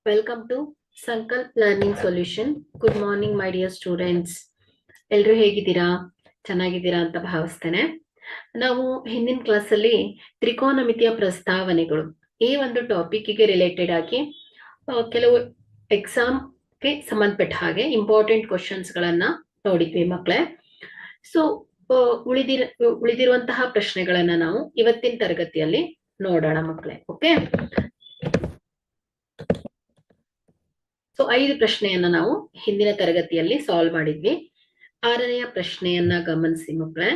Welcome to Sankalp Learning Solution. Good morning, my dear students. ಎಲ್ಲರೂ ಹೇಗಿದ್ದೀರಾ? ಚೆನ್ನಾಗಿದ್ದೀರಾ ಅಂತ ಭಾವಿಸ್ತೇನೆ. ನಾವು ಹಿಂದಿನ ಕ್ಲಾಸಲ್ಲಿ ತ್ರಿಕೋನಮಿತಿಯ ಪ್ರಸ್ತಾವನೆಗಳು ಈ ಒಂದು ಟಾಪಿಕ್ಗೆ ರಿಲೇಟೆಡ್ ಆಗಿ ಕೆಲವು ಎಕ್ಸಾಮ್ಗೆ ಸಂಬಂಧಪಟ್ಟ ಹಾಗೆ ಇಂಪಾರ್ಟೆಂಟ್ ಕ್ವಶನ್ಸ್ಗಳನ್ನ ನೋಡಿದ್ವಿ ಮಕ್ಕಳೇ. ಸೊ ಉಳಿದಿರುವಂತಹ ಪ್ರಶ್ನೆಗಳನ್ನ ನಾವು ಇವತ್ತಿನ ತರಗತಿಯಲ್ಲಿ ನೋಡೋಣ ಮಕ್ಕಳೇ. ಓಕೆ, ಸೊ 5 ಪ್ರಶ್ನೆಯನ್ನ ನಾವು ಹಿಂದಿನ ತರಗತಿಯಲ್ಲಿ ಸಾಲ್ವ್ ಮಾಡಿದ್ವಿ. 6ನೆಯ ಪ್ರಶ್ನೆಯನ್ನ ಗಮನಿಸಿ ಮಕ್ಕಳೇ.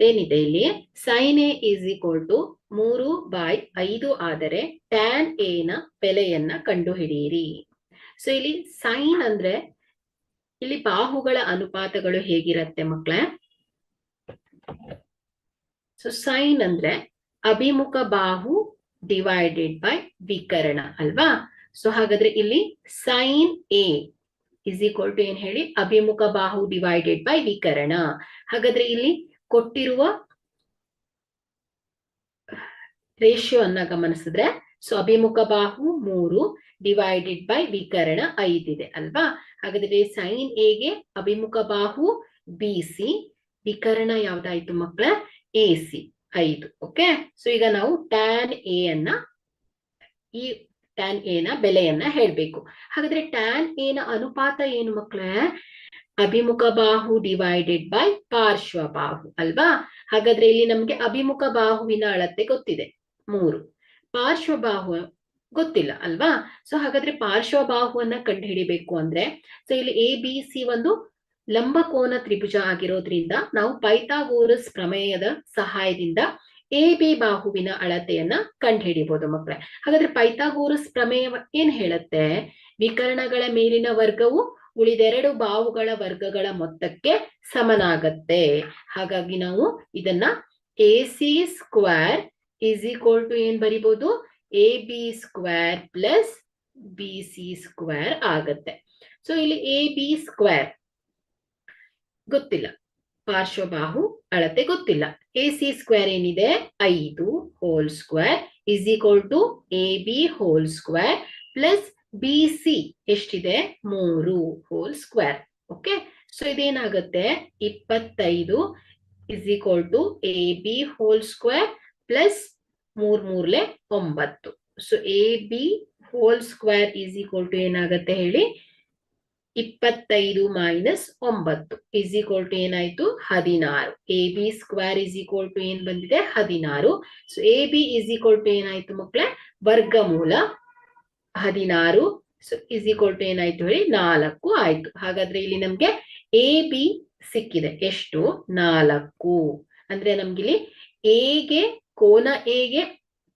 ಏನಿದೆ ಇಲ್ಲಿ, sin a is equal to 3/5 ಆದರೆ tan a ನ ಬೆಲೆಯನ್ನ ಕಂಡುಹಿಡಿಯಿರಿ. ಸೊ ಇಲ್ಲಿ ಸೈನ್ ಅಂದ್ರೆ ಇಲ್ಲಿ ಬಾಹುಗಳ ಅನುಪಾತಗಳು ಹೇಗಿರತ್ತೆ ಮಕ್ಕಳೇ? ಸೊ ಸೈನ್ ಅಂದ್ರೆ ಅಭಿಮುಖ ಬಾಹು ಡಿವೈಡೆಡ್ ಬೈ ವಿಕರ್ಣ ಅಲ್ವಾ? ಸೊ ಹಾಗಾದ್ರೆ ಇಲ್ಲಿ sine a is equal to ಏನ್ ಹೇಳಿ, ಅಭಿಮುಖ ಬಾಹು ಡಿವೈಡೆಡ್ ಬೈ ವಿಕರ್ಣ. ಹಾಗಾದ್ರೆ ಇಲ್ಲಿ ಕೊಟ್ಟಿರುವ ರೇಷಿಯೋ ಅನ್ನ ಗಮನಿಸಿದ್ರೆ, ಸೊ ಅಭಿಮುಖ ಬಾಹು 3 ಡಿವೈಡೆಡ್ ಬೈ ವಿಕರ್ಣ 5 ಇದೆ ಅಲ್ವಾ? ಹಾಗಾದ್ರೆ ಸೈನ್ ಎಗೆ ಅಭಿಮುಖ ಬಾಹು BC, ವಿಕರ್ಣ ಯಾವ್ದಾಯ್ತು ಮಕ್ಕಳ? AC 5. ಓಕೆ, ಸೊ ಈಗ ನಾವು ಟ್ಯಾನ್ ಎ ಅನ್ನ ಈ ಟ್ಯಾನ್ ಎ ನ ಬೆಲೆಯನ್ನ ಹೇಳ್ಬೇಕು. ಹಾಗಾದ್ರೆ ಟ್ಯಾನ್ ಎ ನ ಅನುಪಾತ ಏನು ಮಕ್ಕಳೇ? ಅಭಿಮುಖ ಬಾಹು ಡಿವೈಡೆಡ್ ಬೈ ಪಾರ್ಶ್ವ ಬಾಹು ಅಲ್ವಾ? ಹಾಗಾದ್ರೆ ಇಲ್ಲಿ ನಮ್ಗೆ ಅಭಿಮುಖ ಬಾಹುವಿನ ಅಳತೆ ಗೊತ್ತಿದೆ 3, ಪಾರ್ಶ್ವ ಬಾಹು ಗೊತ್ತಿಲ್ಲ ಅಲ್ವಾ? ಸೊ ಹಾಗಾದ್ರೆ ಪಾರ್ಶ್ವ ಬಾಹುವನ್ನ ಕಂಡುಹಿಡಿಬೇಕು ಅಂದ್ರೆ, ಸೊ ಇಲ್ಲಿ ABC ಒಂದು ಲಂಬಕೋನ ತ್ರಿಭುಜ ಆಗಿರೋದ್ರಿಂದ ನಾವು ಪೈಥಾಗೋರಸ್ ಪ್ರಮೇಯದ ಸಹಾಯದಿಂದ AB ಬಾಹುವಿನ ಅಳತೆಯನ್ನ ಕಂಡುಹಿಡಿಬಹುದು ಮಕ್ಕಳೇ. ಹಾಗಾದ್ರೆ ಪೈಥಾಗೋರಸ್ ಪ್ರಮೇಯ ಏನ್ ಹೇಳುತ್ತೆ? ವಿಕರ್ಣಗಳ ಮೇಲಿನ ವರ್ಗವು ಉಳಿದೆರಡು ಬಾಹುಗಳ ವರ್ಗಗಳ ಮೊತ್ತಕ್ಕೆ ಸಮನಾಗತ್ತೆ. ಹಾಗಾಗಿ ನಾವು ಇದನ್ನ AC square is equal to ಏನ್ ಬರಿಬಹುದು? AB square plus BC square ಆಗತ್ತೆ. ಸೊ ಇಲ್ಲಿ AB ಸ್ಕ್ವೇರ್ ಗೊತ್ತಿಲ್ಲ, ಪಾರ್ಶ್ವಬಾಹು ಅಳತೆ ಗೊತ್ತಿಲ್ಲ. AC ಸ್ಕ್ವೇರ್ ಏನಿದೆ? 5 whole square is equal to AB whole square plus BC ಎಷ್ಟಿದೆ? 3 ಹೋಲ್ ಸ್ಕ್ವೇರ್. ಓಕೆ, ಸೊ ಇದೇನಾಗುತ್ತೆ? 25 is equal to AB whole square plus 3 9. So AB whole square is equal to ಏನಾಗುತ್ತೆ ಹೇಳಿ? 25 minus 9 is equal to ಏನಾಯ್ತು? 16. AB square is equal to ಏನ್ ಬಂದಿದೆ? 16. So AB is equal to ಏನಾಯ್ತು ಮಕ್ಕಳೇ? ವರ್ಗಮೂಲ 16. So is equal to ಏನಾಯ್ತು ಹೇಳಿ? 4 ಆಯ್ತು. ಹಾಗಾದ್ರೆ ಇಲ್ಲಿ ನಮ್ಗೆ AB ಸಿಕ್ಕಿದೆ. ಎಷ್ಟು? 4. ಅಂದ್ರೆ ನಮ್ಗೆ ಇಲ್ಲಿ ಎಗೆ ಕೋನ ಎಗೆ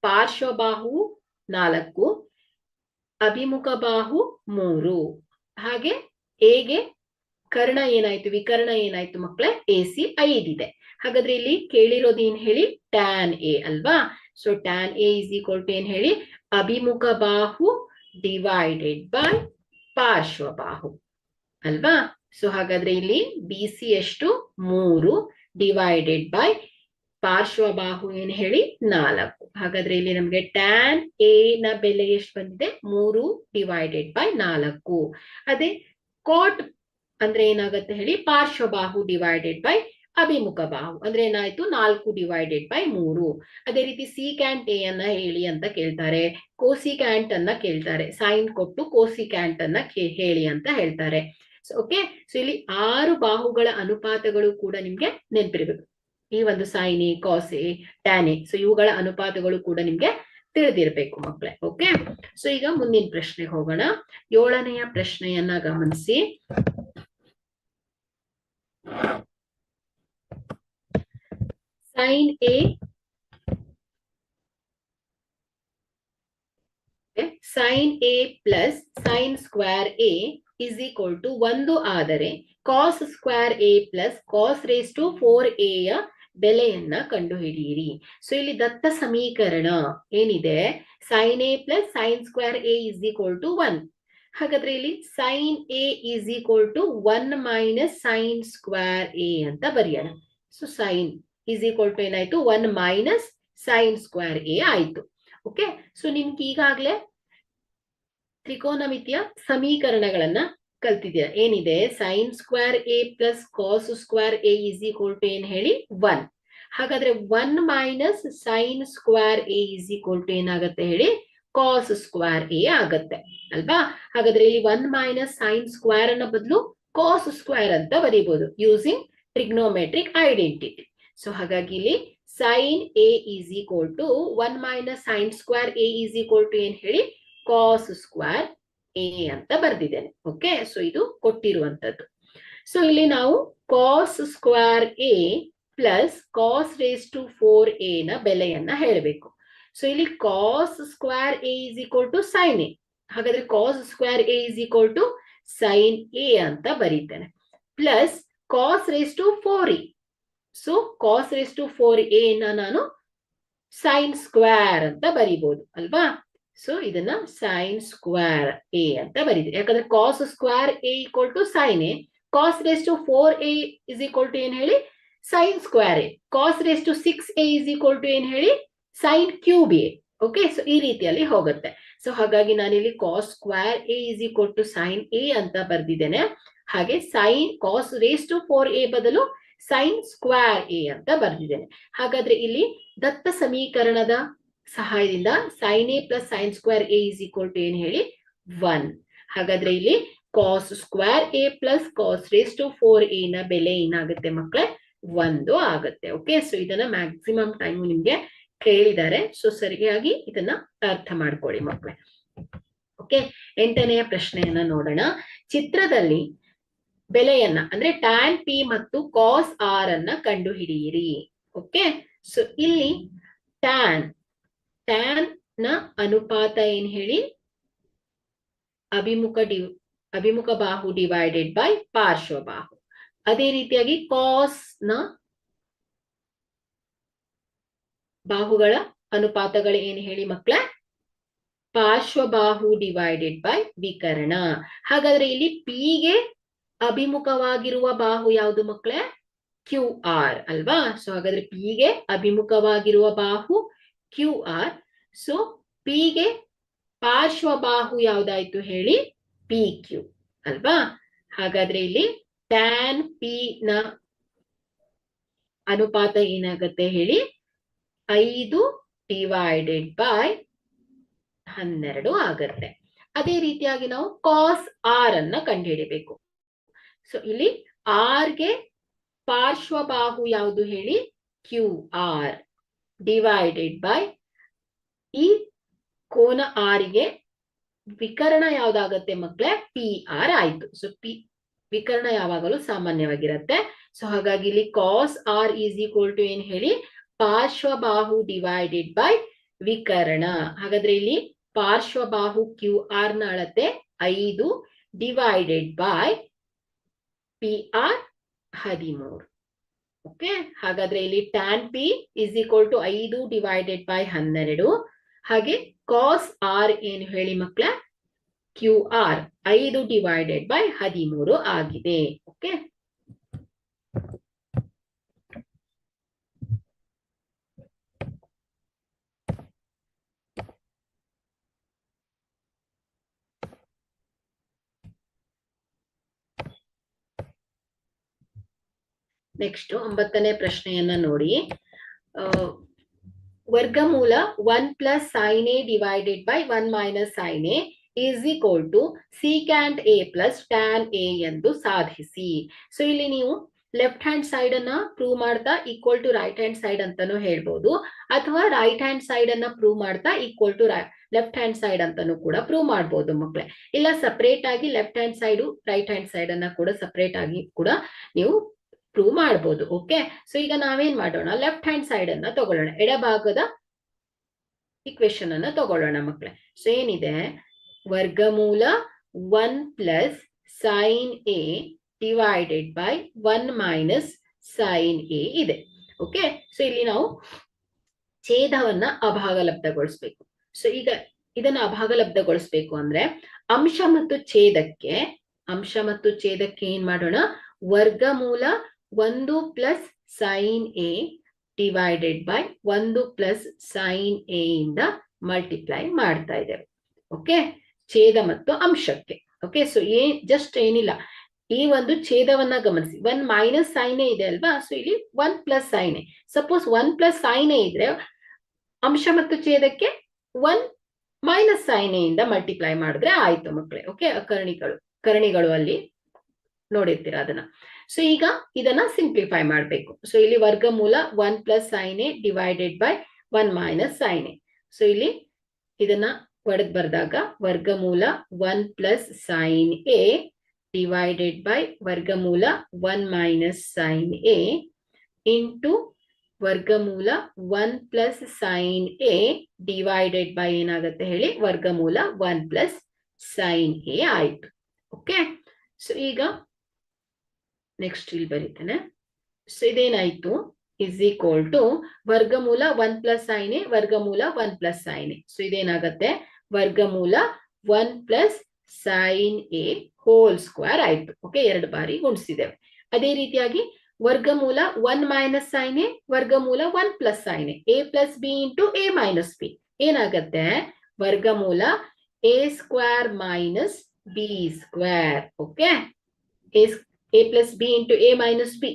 ಪಾರ್ಶ್ವಬಾಹು 4, ಅಭಿಮುಖ ಬಾಹು 3, ಹಾಗೆ ಎಗೆ ಕರ್ಣ ಏನಾಯ್ತು? ವಿಕರ್ಣ ಏನಾಯ್ತು ಮಕ್ಕಳೇ? AC 5 ಇದೆ. ಹಾಗಾದ್ರೆ ಇಲ್ಲಿ ಕೇಳಿರೋದು ಏನ್ ಹೇಳಿ? ಟ್ಯಾನ್ ಎ ಅಲ್ವಾ? So tan a is equal to ಏನ್ ಹೇಳಿ? ಅಭಿಮುಖ ಬಾಹು ಡಿವೈಡೆಡ್ ಬೈ ಪಾರ್ಶ್ವಬಾಹು ಅಲ್ವಾ? ಸೊ ಹಾಗಾದ್ರೆ ಇಲ್ಲಿ BC ಎಷ್ಟು? 3 ಡಿವೈಡೆಡ್ ಬೈ ಪಾರ್ಶ್ವಬಾಹು ಏನ್ ಹೇಳಿ? 4. ಹಾಗಾದ್ರೆ ಇಲ್ಲಿ ನಮ್ಗೆ ಟ್ಯಾನ್ ಎ ನ ಬೆಲೆ ಎಷ್ಟು ಬಂದಿದೆ? 3 ಡಿವೈಡೆಡ್ ಬೈ 4. ಅದೇ ಕಾಟ್ ಅಂದ್ರೆ ಏನಾಗುತ್ತೆ ಹೇಳಿ? ಪಾರ್ಶ್ವಬಾಹು ಡಿವೈಡೆಡ್ ಬೈ ಅಭಿಮುಖ ಬಾಹು ಅಂದ್ರೆ ಏನಾಯ್ತು? 4 ಡಿವೈಡೆಡ್ ಬೈ 3. ಅದೇ ರೀತಿ ಸೀಕ್ಯಾಂಟ್ ಎ ಅನ್ನ ಹೇಳಿ ಅಂತ ಕೇಳ್ತಾರೆ, ಕೋಸಿಕ್ಯಾಂಟ್ ಅನ್ನ ಕೇಳ್ತಾರೆ. ಸೈನ್ ಕೊಟ್ಟು ಕೋಸಿಕ್ಯಾಂಟ್ ಅನ್ನ ಹೇಳಿ ಅಂತ ಹೇಳ್ತಾರೆ. ಓಕೆ, ಸೊ ಇಲ್ಲಿ 6 ಬಾಹುಗಳ ಅನುಪಾತಗಳು ಕೂಡ ನಿಮ್ಗೆ ನೆನಪಿರ್ಬೇಕು. ಈ ಒಂದು sine a, cos a, tan a, so ಇವುಗಳ ಅನುಪಾತಗಳು ಕೂಡ ನಿಮ್ಗೆ ತಿಳಿದಿರ್ಬೇಕು ಮಕ್ಕಳೇ. ಓಕೆ, ಸೊ ಈಗ ಮುಂದಿನ ಪ್ರಶ್ನೆಗೆ ಹೋಗೋಣ. 7ನೆಯ ಪ್ರಶ್ನೆಯನ್ನ ಗಮನಿಸಿ. Sine a sine a plus sign square a is equal to 1 ಆದರೆ cos square a plus cos raise to 4a ಯ ಬೆಲೆಯನ್ನ ಕಂಡುಹಿಡಿಯಿರಿ. ಸೊ ಇಲ್ಲಿ ದತ್ತ ಸಮೀಕರಣ ಏನಿದೆ? Sine a plus sign square a is equal to 1. ಹಾಗಾದ್ರೆ ಇಲ್ಲಿ sine a is equal to 1 minus sign square a ಅಂತ ಬರೆಯೋಣ. So sine is equal to ಏನಾಯ್ತು? 1 ಮೈನಸ್ ಸೈನ್ ಸ್ಕ್ವೇರ್ ಎ ಆಯ್ತು. ಓಕೆ, ಸೊ ನಿಮ್ಗೆ ಈಗಾಗ್ಲೇ ತ್ರಿಕೋನಮಿತಿಯ ಸಮೀಕರಣಗಳನ್ನ ಕಲ್ತಿದ್ದೀರಾ. ಏನಿದೆ, sine square a plus cos square a is equal to ಏನ್ ಹೇಳಿ 1. ಹಾಗಾದ್ರೆ 1 minus sign square a is equal to ಏನಾಗುತ್ತೆ ಹೇಳಿ, ಕಾಸ್ ಸ್ಕ್ವೇರ್ ಎ ಆಗತ್ತೆ ಅಲ್ವಾ. ಹಾಗಾದ್ರೆ ಇಲ್ಲಿ 1 ಮೈನಸ್ ಸೈನ್ ಸ್ಕ್ವೇರ್ ಅನ್ನ ಬದಲು ಕಾಸ್ ಸ್ಕ್ವೇರ್ ಅಂತ ಬರೀಬಹುದು ಯೂಸಿಂಗ್ ಟ್ರಿಗ್ನೋಮೆಟ್ರಿಕ್ ಐಡೆಂಟಿಟಿ. ಸೊ ಹಾಗಾಗಿ ಇಲ್ಲಿ sine a is equal to 1 minus sign square a is equal to ಏನ್ ಹೇಳಿ, ಕಾಸ್ ಸ್ಕ್ವೇರ್ ಎ ಅಂತ ಬರ್ದಿದ್ದೇನೆ. ಓಕೆ, ಸೊ ಇದು ಕೊಟ್ಟಿರುವಂತದ್ದು. ಸೊ ಇಲ್ಲಿ ನಾವು cos square a plus cos raise to 4a ನ ಬೆಲೆಯನ್ನ ಹೇಳಬೇಕು. ಸೊ ಇಲ್ಲಿ cos square a is equal to sine a. ಹಾಗಾದ್ರೆ cos square a is equal to sine a ಅಂತ ಬರೀತೇನೆ, plus cos raise to 4e. So cos raise to 4a ನ ನಾನು sine square ಅಂತ ಬರೀಬಹುದು ಅಲ್ವಾ. ಸೊ ಇದನ್ನ ಸೈನ್ ಸ್ಕ್ವೇರ್ ಎ ಅಂತ ಬರೀತೀವಿ, ಯಾಕಂದ್ರೆ cos square a equal to sine a, cos raise to 4a is equal to ಏನ್ ಹೇಳಿ, sine square a, cos raise to 6a is equal to ಏನ್ ಹೇಳಿ, sine cube a. Okay, so ಈ ರೀತಿಯಲ್ಲಿ ಹೋಗುತ್ತೆ. ಸೊ ಹಾಗಾಗಿ ನಾನಿಲ್ಲಿ cos square a is equal to sine a ಅಂತ ಬರ್ದಿದ್ದೇನೆ. ಹಾಗೆ sign cos raise to 4a ಬದಲು ಸೈನ್ ಸ್ಕ್ವೇರ್ ಎ ಅಂತ ಬರ್ದಿದ್ದೇನೆ. ಹಾಗಾದ್ರೆ ಇಲ್ಲಿ ದತ್ತ ಸಮೀಕರಣದ ಸಹಾಯದಿಂದ sine a plus sign square a is equal to ಏನ್ ಹೇಳಿ 1. ಹಾಗಾದ್ರೆ ಇಲ್ಲಿ cos square a plus cos raise to 4a ನ ಬೆಲೆ ಏನಾಗುತ್ತೆ ಮಕ್ಕಳೇ, 1 ಆಗುತ್ತೆ. ಓಕೆ, ಸೊ ಇದನ್ನ ಮ್ಯಾಕ್ಸಿಮಮ್ ಟೈಮ್ ನಿಮ್ಗೆ ಕೇಳಿದ್ದಾರೆ. ಸೊ ಸರಿಯಾಗಿ ಇದನ್ನ ಅರ್ಥ ಮಾಡ್ಕೊಳ್ಳಿ ಮಕ್ಕಳೇ. ಓಕೆ, 8ನೆಯ ಪ್ರಶ್ನೆಯನ್ನ ನೋಡೋಣ. ಚಿತ್ರದಲ್ಲಿ ಬೆಲೆಯನ್ನ ಅಂದ್ರೆ ಟ್ಯಾನ್ ಪಿ ಮತ್ತು ಕಾಸ್ ಆರ್ ಅನ್ನ ಕಂಡು ಹಿಡಿಯಿರಿ. ಓಕೆ, ಸೊ ಇಲ್ಲಿ ಟ್ಯಾನ್ ನ ಅನುಪಾತ ಏನ್ ಹೇಳಿ, ಅಭಿಮುಖ ಬಾಹು ಡಿವೈಡೆಡ್ ಬೈ ಪಾರ್ಶ್ವ ಬಾಹು. ಅದೇ ರೀತಿಯಾಗಿ ಕಾಸ್ ನ ಬಾಹುಗಳ ಅನುಪಾತಗಳು ಏನ್ ಹೇಳಿ ಮಕ್ಕಳೇ, ಪಾರ್ಶ್ವಬಾಹು ಡಿವೈಡೆಡ್ ಬೈ ವಿಕರ್ಣ. ಹಾಗಾದ್ರೆ ಇಲ್ಲಿ ಪಿ ಗೆ ಅಭಿಮುಖವಾಗಿರುವ ಬಾಹು ಯಾವುದು ಮಕ್ಕಳೇ, ಕ್ಯೂ ಆರ್ ಅಲ್ವಾ. ಸೊ ಹಾಗಾದ್ರೆ ಪಿ ಗೆ ಅಭಿಮುಖವಾಗಿರುವ ಬಾಹು ಕ್ಯೂ ಆರ್. ಸೊ ಪಿ ಗೆ ಪಾರ್ಶ್ವಬಾಹು ಯಾವ್ದಾಯ್ತು ಹೇಳಿ, ಪಿ ಕ್ಯೂ ಅಲ್ವಾ. ಹಾಗಾದ್ರೆ ಇಲ್ಲಿ ಟ್ಯಾನ್ ಪಿ ನ ಅನುಪಾತ ಏನಾಗುತ್ತೆ ಹೇಳಿ, 5 ಡಿವೈಡೆಡ್ ಬೈ 12 ಆಗತ್ತೆ. ಅದೇ ರೀತಿಯಾಗಿ ನಾವು ಕಾಸ್ ಆರ್ ಅನ್ನ ಕಂಡುಹಿಡಿಬೇಕು. ಸೊ ಇಲ್ಲಿ ಆರ್ ಗೆ ಪಾರ್ಶ್ವಬಾಹು ಯಾವುದು ಹೇಳಿ, ಕ್ಯೂ ಆರ್ ಡಿವೈಡೆಡ್ ಬೈ ಈ ಕೋನ ಆರ್ ಗೆ ವಿಕರ್ಣ ಯಾವ್ದಾಗತ್ತೆ ಮಕ್ಕಳೇ, ಪಿ ಆರ್ ಆಯ್ತು. ಸೊ ಪಿ ವಿಕರ್ಣ ಯಾವಾಗಲೂ ಸಾಮಾನ್ಯವಾಗಿರುತ್ತೆ. ಸೊ ಹಾಗಾಗಿ ಇಲ್ಲಿ ಕಾಸ್ ಆರ್ ಈಸ್ ಈಕ್ವಲ್ ಟು ಏನ್ ಹೇಳಿ, ಪಾರ್ಶ್ವಬಾಹು ಡಿವೈಡೆಡ್ ಬೈ ವಿಕರ್ಣ. ಹಾಗಾದ್ರೆ ಇಲ್ಲಿ ಪಾರ್ಶ್ವಬಾಹು ಕ್ಯೂ ಆರ್ ನ ಅಳತೆ 5 divided by p r 13. Okay, ಹಾಗಾದ್ರೆ ಇಲ್ಲಿ tan p is equal to 5 divided by 12. ಹಾಗೆ ಕಾಸ್ ಆರ್ ಏನು ಹೇಳಿ ಮಕ್ಕಳೇ, ಕ್ಯೂ ಆರ್ 5 ಡಿವೈಡೆಡ್ ಬೈ 13 ಆಗಿದೆ. ಓಕೆ, ನೆಕ್ಸ್ಟ್ 9ನೇ ಪ್ರಶ್ನೆಯನ್ನ ನೋಡಿ. ವರ್ಗಮೂಲ 1 plus sine a divided by 1 minus sine a is equal to secant a plus tan a ಎಂದು ಸಾಧಿಸಿ. ಸೊ ಇಲ್ಲಿ ನೀವು ಲೆಫ್ಟ್ ಹ್ಯಾಂಡ್ ಸೈಡ್ ಅನ್ನ ಪ್ರೂವ್ ಮಾಡ್ತಾ equal to right hand side ಅಂತಾನು ಹೇಳ್ಬೋದು, ಅಥವಾ ರೈಟ್ ಹ್ಯಾಂಡ್ ಸೈಡ್ ಅನ್ನ ಪ್ರೂವ್ ಮಾಡ್ತಾ equal to left hand side ಅಂತಾನು ಕೂಡ ಪ್ರೂವ್ ಮಾಡ್ಬೋದು ಮಕ್ಕಳೇ. ಇಲ್ಲ ಸಪರೇಟ್ ಆಗಿ left hand side right hand side ಅನ್ನ ಕೂಡ ಸಪರೇಟ್ ಆಗಿ ಕೂಡ ನೀವು ಪ್ರೂವ್ ಮಾಡಬಹುದು. ಓಕೆ, ಸೊ ಈಗ ನಾವೇನ್ ಮಾಡೋಣ, ಲೆಫ್ಟ್ ಹ್ಯಾಂಡ್ ಸೈಡ್ ಅನ್ನ ತಗೊಳ್ಳೋಣ, ಎಡಭಾಗದ ಇಕ್ವೇಶನ್ ಅನ್ನ ತಗೊಳ್ಳೋಣ ಮಕ್ಕಳೇ. ಸೊ ಏನಿದೆ, ವರ್ಗಮೂಲ 1 plus sine a divided by 1 minus sine A ಇದೆ. ಓಕೆ, ಸೊ ಇಲ್ಲಿ ನಾವು ಛೇದವನ್ನ ಅಭಾಗಲಬ್ಧಗೊಳಿಸ್ಬೇಕು. ಸೊ ಈಗ ಇದನ್ನ ಅಭಾಗಲಬ್ಧಗೊಳಿಸ್ಬೇಕು ಅಂದ್ರೆ ಅಂಶ ಮತ್ತು ಛೇದಕ್ಕೆ ಏನ್ ಮಾಡೋಣ, ವರ್ಗಮೂಲ 1 plus sine a divided by 1 plus sine A ಇಂದ ಮಲ್ಟಿಪ್ಲೈ ಮಾಡ್ತಾ ಇದ್ದೇವೆ. ಓಕೆ, ಛೇದ ಮತ್ತು ಅಂಶಕ್ಕೆ. ಓಕೆ, ಸೊ ಜಸ್ಟ್ ಏನಿಲ್ಲ, ಈ ಒಂದು ಛೇದವನ್ನ ಗಮನಿಸಿ. 1 ಮೈನಸ್ ಸೈನ್ ಇದೆ ಅಲ್ವಾ, ಸೊ ಇಲ್ಲಿ 1 plus sine. Suppose 1 plus sine ಇದ್ರೆ ಅಂಶ ಮತ್ತು ಛೇದಕ್ಕೆ 1 ಮೈನಸ್ ಸೈನ್ ಇಂದ ಮಲ್ಟಿಪ್ಲೈ ಮಾಡಿದ್ರೆ ಆಯ್ತು ಮಕ್ಕಳೇ. ಓಕೆ, ಕರ್ಣಿಗಳು ಅಲ್ಲಿ ನೋಡಿರ್ತೀರಾ ಅದನ್ನ. ಸೊ ಈಗ ಇದನ್ನ ಸಿಂಪ್ಲಿಫೈ ಮಾಡಬೇಕು. ಸೊ ಇಲ್ಲಿ ವರ್ಗಮೂಲ 1 plus sine a divided by 1 minus sine A. So ಇಲ್ಲಿ ಇದನ್ನ ಒಡೆದ್ ಬರ್ದಾಗ ವರ್ಗಮೂಲ 1 plus sine a divided by ವರ್ಗಮೂಲ 1 ಮೈನಸ್ ಸೈನ್ ಎ ಇಂಟು ವರ್ಗಮೂಲ 1 plus sine a divided by ಏನಾಗುತ್ತೆ ಹೇಳಿ, ವರ್ಗಮೂಲ 1 ಪ್ಲಸ್ ಸೈನ್ ಎ ಆಯ್ತು. ಓಕೆ, ಸೊ ಈಗ ನೆಕ್ಸ್ಟ್ ಇಲ್ಲಿ ಬರೀತೇನೆ. ಸೊ ಇದೇನಾಯ್ತು, ಇಸ್ ಈಕ್ವಲ್ ಟು ವರ್ಗಮೂಲ 1 ಪ್ಲಸ್ ಸೈನ್ ಎ ವರ್ಗಮೂಲ 1 ಪ್ಲಸ್ ಸೈನ್ ಎ. ಸೊ ಇದೇನಾಗತ್ತೆ, ವರ್ಗಮೂಲ 1 plus sine A whole square ಆಯ್ತು. ಓಕೆ, 2 ಬಾರಿ ಗುಣಿಸಿದ್ದೇವೆ. ಅದೇ ರೀತಿಯಾಗಿ ವರ್ಗಮೂಲ 1 ಮೈನಸ್ ಸೈನ್ ಎ ವರ್ಗಮೂಲ 1 plus sine a plus b into a minus b ಏನಾಗತ್ತೆ, ವರ್ಗಮೂಲ a square minus b square. Okay, a plus b into a minus b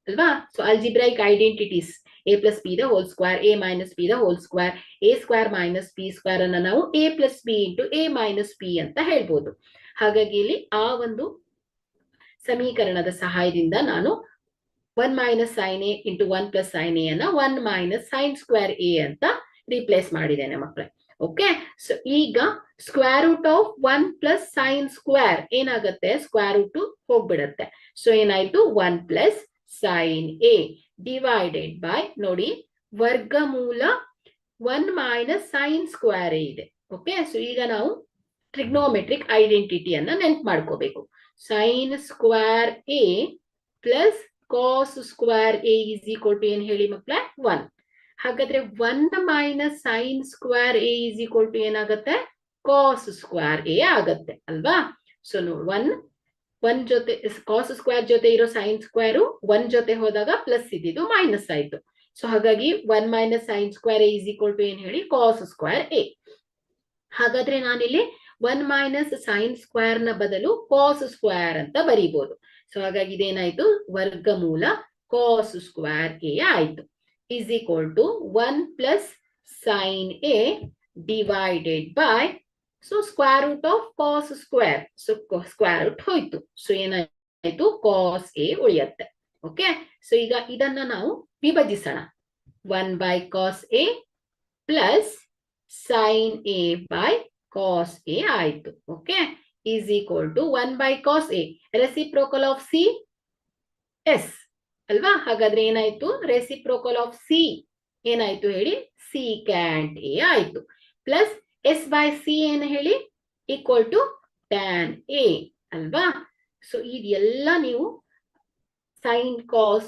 ಅಲ್ವಾ. So algebraic identities a plus b the whole square a minus b the whole square a square minus b square ಅನ್ನ ನಾವು a plus b into a minus b ಅಂತ ಹೇಳ್ಬೋದು. ಹಾಗಾಗಿ ಇಲ್ಲಿ ಆ ಒಂದು ಸಮೀಕರಣದ ಸಹಾಯದಿಂದ ನಾನು 1 minus sine a into 1 plus sine a ಅನ್ನ 1 ಮೈನಸ್ ಸೈನ್ ಸ್ಕ್ವೇರ್ ಎ ಅಂತ ರಿಪ್ಲೇಸ್ ಮಾಡಿದ್ದೇನೆ ಮಕ್ಕಳೇ. ಓಕೆ, ಸೊ ಈಗ square root of 1 plus sign square ಏನಾಗುತ್ತೆ, ಸ್ಕ್ವೇರ್ ರೂಟ್ ಹೋಗ್ಬಿಡತ್ತೆ. ಸೊ ಏನಾಯ್ತು, 1 plus sine a divided by ನೋಡಿ ವರ್ಗಮೂಲ 1 ಮೈನಸ್ ಸೈನ್ ಸ್ಕ್ವೇರ್ ಎ ಇದೆ. ಓಕೆ, ಸೊ ಈಗ ನಾವು ಟ್ರಿಗ್ನೋಮೆಟ್ರಿಕ್ ಐಡೆಂಟಿಟಿಯನ್ನ ನೆನ್ಪು ಮಾಡ್ಕೋಬೇಕು. Sine square a plus cos square a is equal to ಏನ್ ಹೇಳಿ ಮಕ್ಕಳೇ, 1. ಹಾಗಾದ್ರೆ 1 minus sign square a is equal to ಏನಾಗುತ್ತೆ, ಕಾಸ್ ಸ್ಕ್ವೇರ್ ಎ ಆಗತ್ತೆ ಅಲ್ವಾ. ಸೊ ನೋಡಿ 1 ಜೊತೆ ಕಾಸ್ ಸ್ಕ್ವೇರ್ ಜೊತೆ ಇರೋ ಸೈನ್ ಸ್ಕ್ವೇರು 1 ಜೊತೆ ಹೋದಾಗ ಪ್ಲಸ್ ಇದ್ದಿದ್ದು ಮೈನಸ್ ಆಯ್ತು. ಸೊ ಹಾಗಾಗಿ 1 minus sign square a is equal to ಏನ್ ಹೇಳಿ, ಕಾಸ್ ಸ್ಕ್ವೇರ್ ಎ. ಹಾಗಾದ್ರೆ ನಾನಿಲ್ಲಿ 1 ಮೈನಸ್ ಸೈನ್ ಸ್ಕ್ವೇರ್ ನ ಬದಲು ಕಾಸ್ ಸ್ಕ್ವೇರ್ ಅಂತ ಬರೀಬಹುದು. ಸೊ ಹಾಗಾಗಿ ಇದೇನಾಯ್ತು, ವರ್ಗಮೂಲ ಕಾಸ್ ಸ್ಕ್ವೇರ್ ಎ ಆಯ್ತು. Is equal to 1 plus sine a divided by so square root of cos square. So square root ಹೋಯ್ತು. ಸೊ ಏನಾಯ್ತು, ಕಾಸ್ ಎ ಉಳಿಯತ್ತೆ. ಓಕೆ, ಸೊ ಈಗ ಇದನ್ನ ನಾವು ವಿಭಜಿಸೋಣ. 1 by cos a plus sine a by cos a ಆಯ್ತು. Okay, is equal to 1 by cos a reciprocal of c s ಅಲ್ವಾ. ಹಾಗಾದ್ರೆ ಏನಾಯ್ತು, ರೆಸಿಪ್ರೋಕಲ್ ಆಫ್ ಸಿ ಏನಾಯ್ತು ಹೇಳಿ, ಸೀಕ್ಯಾಂಟ್ ಎ ಆಯ್ತು. ಪ್ಲಸ್ ಎಸ್ ಬೈ ಸಿ ಏನು ಹೇಳಿ, ಈಕ್ವಲ್ ಟು ಟ್ಯಾನ್ ಎ ಅಲ್ವಾ. ಸೊ ಇದೆಲ್ಲ ನೀವು ಸೈನ್ ಕಾಸ್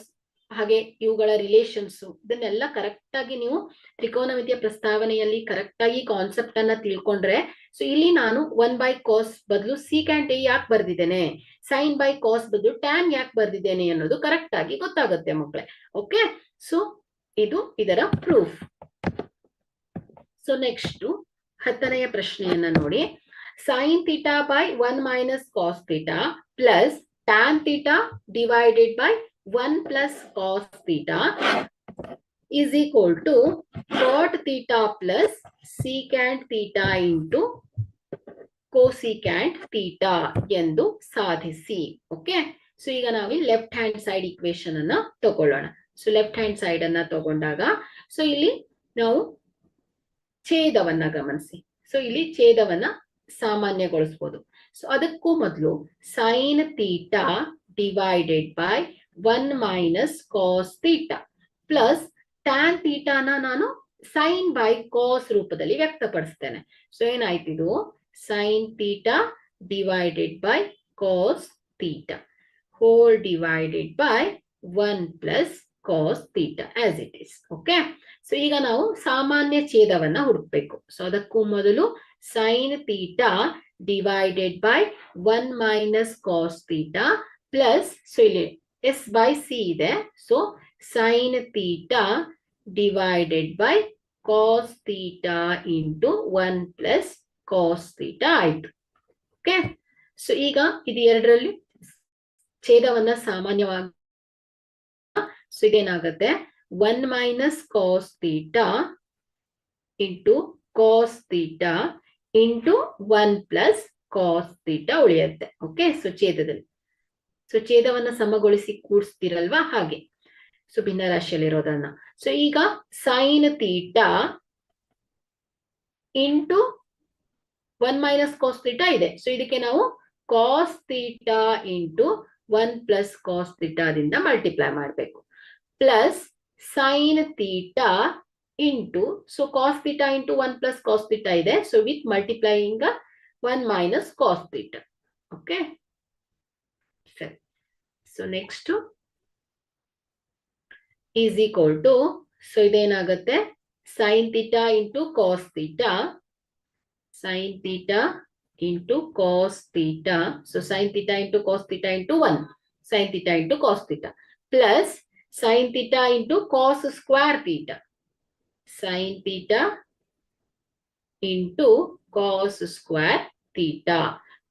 ಹಾಗೆ ಇವುಗಳ ರಿಲೇಷನ್ಸ್ ಇದನ್ನೆಲ್ಲ ಕರೆಕ್ಟ್ ಆಗಿ ನೀವು ತ್ರಿಕೋನಮಿತಿಯ ಪ್ರಸ್ತಾವನೆಯಲ್ಲಿ ಕರೆಕ್ಟ್ ಆಗಿ ಕಾನ್ಸೆಪ್ಟ್ ಅನ್ನ ತಿಳ್ಕೊಂಡ್ರೆ, ಸೊ ಇಲ್ಲಿ ನಾನು 1 ಬೈ ಕಾಸ್ ಬದಲು ಸೀಕ್ಯಾಂಟ್ ಎ ಯಾಕೆ ಬರ್ದಿದ್ದೇನೆ, ಸೈನ್ ಬೈ ಕಾಸ್ ಬದಲು ಟ್ಯಾನ್ ಯಾಕೆ ಬರ್ದಿದ್ದೇನೆ ಅನ್ನೋದು ಕರೆಕ್ಟ್ ಆಗಿ ಗೊತ್ತಾಗುತ್ತೆ ಮಕ್ಕಳೇ. ಓಕೆ, ಸೊ ಇದು ಇದರ ಪ್ರೂಫ್. ಸೊ ನೆಕ್ಸ್ಟ್ 10ನೆಯ ಪ್ರಶ್ನೆಯನ್ನ ನೋಡಿ. Sine theta by 1 minus cos theta plus tan theta divided by 1 plus cos theta is equal to cot theta plus secant theta into cosecant theta ಎಂದು ಸಾಧಿಸಿ. ಓಕೆ, ಸೊ ಈಗ ನಾವು left hand side equation ಅನ್ನ ತಗೊಳ್ಳೋಣ. So left hand side ಅನ್ನ ತಗೊಂಡಾಗ so ಇಲ್ಲಿ ನಾವು ಛೇದವನ್ನ ಗಮನಿಸಿ. ಸೊ ಇಲ್ಲಿ ಛೇದವನ್ನ ಸಾಮಾನ್ಯಗೊಳಿಸಬಹುದು. ಸೊ ಅದಕ್ಕೂ ಮೊದಲು sine theta divided by 1 minus cos theta plus tan ಥೀಟಾನ ನಾನು ಸೈನ್ ಬೈ ಕಾಸ್ ರೂಪದಲ್ಲಿ ವ್ಯಕ್ತಪಡಿಸ್ತೇನೆ. ಸೊ ಏನಾಯ್ತು, ಇದು sine theta divided by cos theta whole divided by 1 plus cos theta as it is. Okay, so ಈಗ ನಾವು ಸಾಮಾನ್ಯ ಛೇದವನ್ನ ಹುಡುಕ್ಬೇಕು. ಸೊ ಅದಕ್ಕೂ ಮೊದಲು sine theta divided by 1 minus cos theta plus so ಇಲ್ಲಿ ಎಸ್ ಬೈ ಸಿ ಇದೆ. So sign theta divided by cos theta into 1 plus cos theta ಆಯ್ತು. ಓಕೆ. ಸೊ ಈಗ ಇದು ಎರಡರಲ್ಲಿ ಛೇದವನ್ನ ಸಾಮಾನ್ಯವಾಗಿ, ಸೊ ಇದೇನಾಗುತ್ತೆ 1 minus cos theta into cos theta into 1 plus cos theta ಉಳಿಯುತ್ತೆ. ಓಕೆ. ಸೊ ಛೇದದಲ್ಲಿ, ಸೊ ಛೇದವನ್ನ ಸಮಗೊಳಿಸಿ ಕೂಡಿಸ್ತಿರಲ್ವಾ ಹಾಗೆ, ಸೊ ಭಿನ್ನ ರಾಶಿಯಲ್ಲಿರೋದನ್ನ. ಸೊ ಈಗ sine theta into 1 minus cos theta ಇದೆ. ಸೊ ಇದಕ್ಕೆ ನಾವು cos theta into 1 plus cos ಥೀಟಾದಿಂದ ಮಲ್ಟಿಪ್ಲೈ ಮಾಡಬೇಕು. Plus sign theta into, so cos theta into 1 plus cos theta ಇದೆ. So with multiplying 1 minus cos theta. Okay ಸರಿ. So next is equal to, so ಇದೇನಾಗುತ್ತೆ sine theta into cos theta, sine theta into cos theta. So sign theta into cos theta into 1, sign theta into cos theta, plus sign theta into cos square theta, sine theta into cos square theta,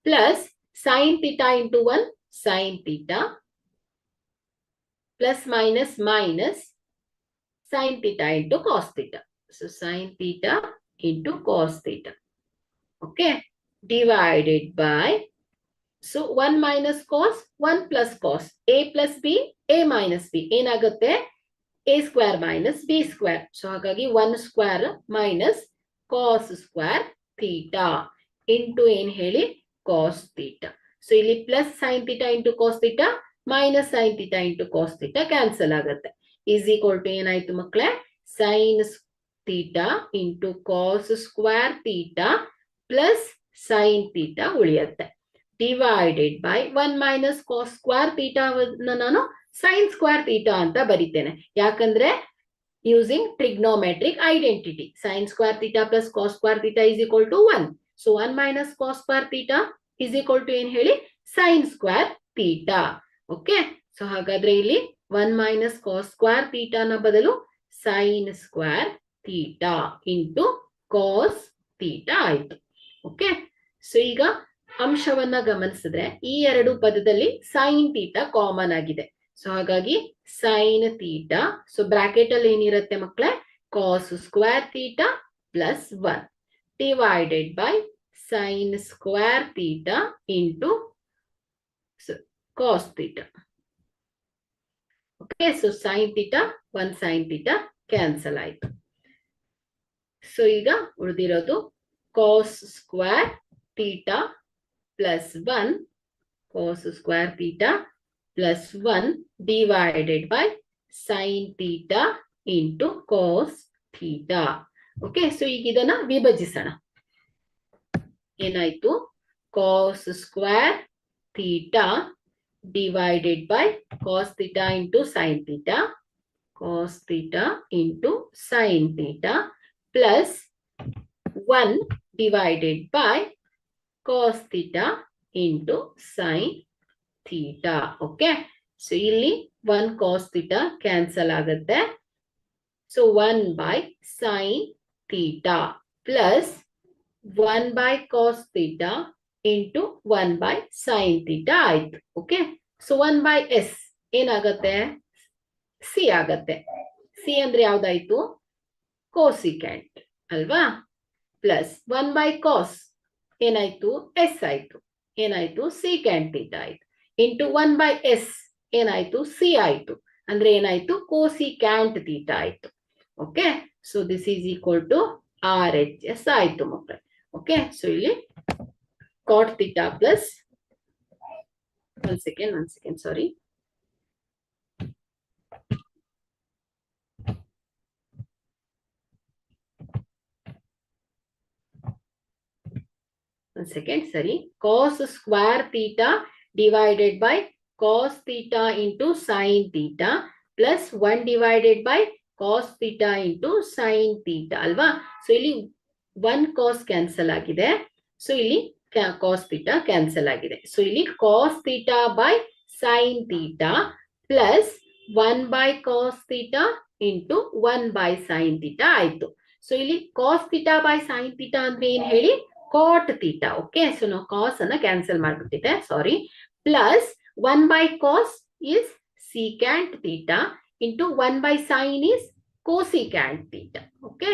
plus sign theta into 1 sign theta, plus minus minus sign theta into cos theta. So sign theta into cos theta. Okay. Divided by, so 1 minus cos 1 plus cos, a plus b a minus b ಏನಾಗುತ್ತೆ a square minus b square. So ಹಾಗಾಗಿ 1 square minus cos square theta into ಏನ್ ಹೇಳಿ cos theta. So ಇಲ್ಲಿ plus sign theta into cos theta minus sign theta into cos theta cancel ಆಗುತ್ತೆ. Is equal to ಏನಾಯ್ತು ಮಕ್ಕಳೇ, sin theta into cos square theta plus sign theta ಉಳಿಯುತ್ತೆ. Divided by 1 minus cos square theta ನಾನು sine square theta ಅಂತ ಬರಿತೇನೆ, ಯಾಕಂದ್ರೆ using trigonometric identity. Sine square theta plus cos square theta is equal to 1. So 1 minus cos square theta is equal to ಏನ್ ಹೇಳಿ sine square theta. Okay. So ಹಾಗಾದ್ರೆ ಇಲ್ಲಿ 1 minus cos square ಥೀಟಾನ ಬದಲು sine square theta into cos theta ಆಯ್ತು. Okay. So ಈಗ ಅಂಶವನ್ನ ಗಮನಿಸಿದ್ರೆ ಈ ಎರಡು ಪದದಲ್ಲಿ ಸೈನ್ ಥೀಟಾ ಕಾಮನ್ ಆಗಿದೆ. ಸೊ ಹಾಗಾಗಿ ಸೈನ್ ಥೀಟಾ, ಸೊ ಬ್ರಾಕೆಟ್ ಅಲ್ಲಿ ಏನಿರುತ್ತೆ ಮಕ್ಕಳೇ cos square theta plus 1 divided by sin square theta into cos theta. Okay. So sign theta 1 sign theta cancel ಆಯ್ತು. ಸೊ ಈಗ ಉಳಿದಿರೋದು cos square theta plus 1, cos square theta plus 1 divided by sin theta into cos theta. Okay. So ಈಗ ಇದನ್ನ ವಿಭಜಿಸೋಣ. ಏನಾಯ್ತು, cos square theta divided by cos theta into sin theta, cos theta into sin theta plus 1 divided by cos theta into sin theta. Okay. So ಇಲ್ಲಿ 1 cos theta cancel ಆಗುತ್ತೆ. So 1 by sin theta plus 1 by cos theta into 1 by sin theta ಆಯ್ತು. Okay. So 1 by s ಏನಾಗತ್ತೆ c ಆಗತ್ತೆ. C ಅಂದ್ರೆ ಯಾವ್ದಾಯ್ತು cosecant ಅಲ್ವಾ. Plus 1 by cos ಏನಾಯ್ತು s ಆಯ್ತು. ಏನಾಯ್ತು ಸಿಕ್ಯಾಂಟ್ ಥೀಟಾ ಆಯ್ತು. ಇಂಟು 1 by s ಏನಾಯ್ತು ಸಿ ಆಯ್ತು. ಅಂದ್ರೆ ಏನಾಯ್ತು ಕೋಸಿಕ್ಯಾಂಟ್ ಥೀಟಾ ಆಯ್ತು. Okay. So this is equal to R H S ಆಯ್ತು ಮಕ್ಕಳೇ. ಓಕೆ. ಸೊ ಇಲ್ಲಿ cot theta plus one second, sorry. One second, sorry. Cos square theta divided by cos theta into sin theta plus 1 divided by cos theta into sin theta ಅಲ್ವಾ. So ಇಲ್ಲಿ 1 cos cancel ಆಗಿದೆ. So ಇಲ್ಲಿ cos theta cancel ಆಗಿದೆ. So ಇಲ್ಲಿ cos theta by sin theta plus 1 by cos theta into 1 by sin theta ಆಯ್ತು. So ಇಲ್ಲಿ cos theta by sin theta ಅಂದ್ರೆ ಏನ್ ಹೇಳಿ ಕಾಟ್ ಥೀಟಾ. ಓಕೆ, ಸೊ ನಾವು ಕಾಸ್ ಅನ್ನ ಕ್ಯಾನ್ಸಲ್ ಮಾಡ್ಬಿಟ್ಟಿದೆ, sorry. Plus 1/cos is secant theta into 1/sin is cosecant theta. Okay,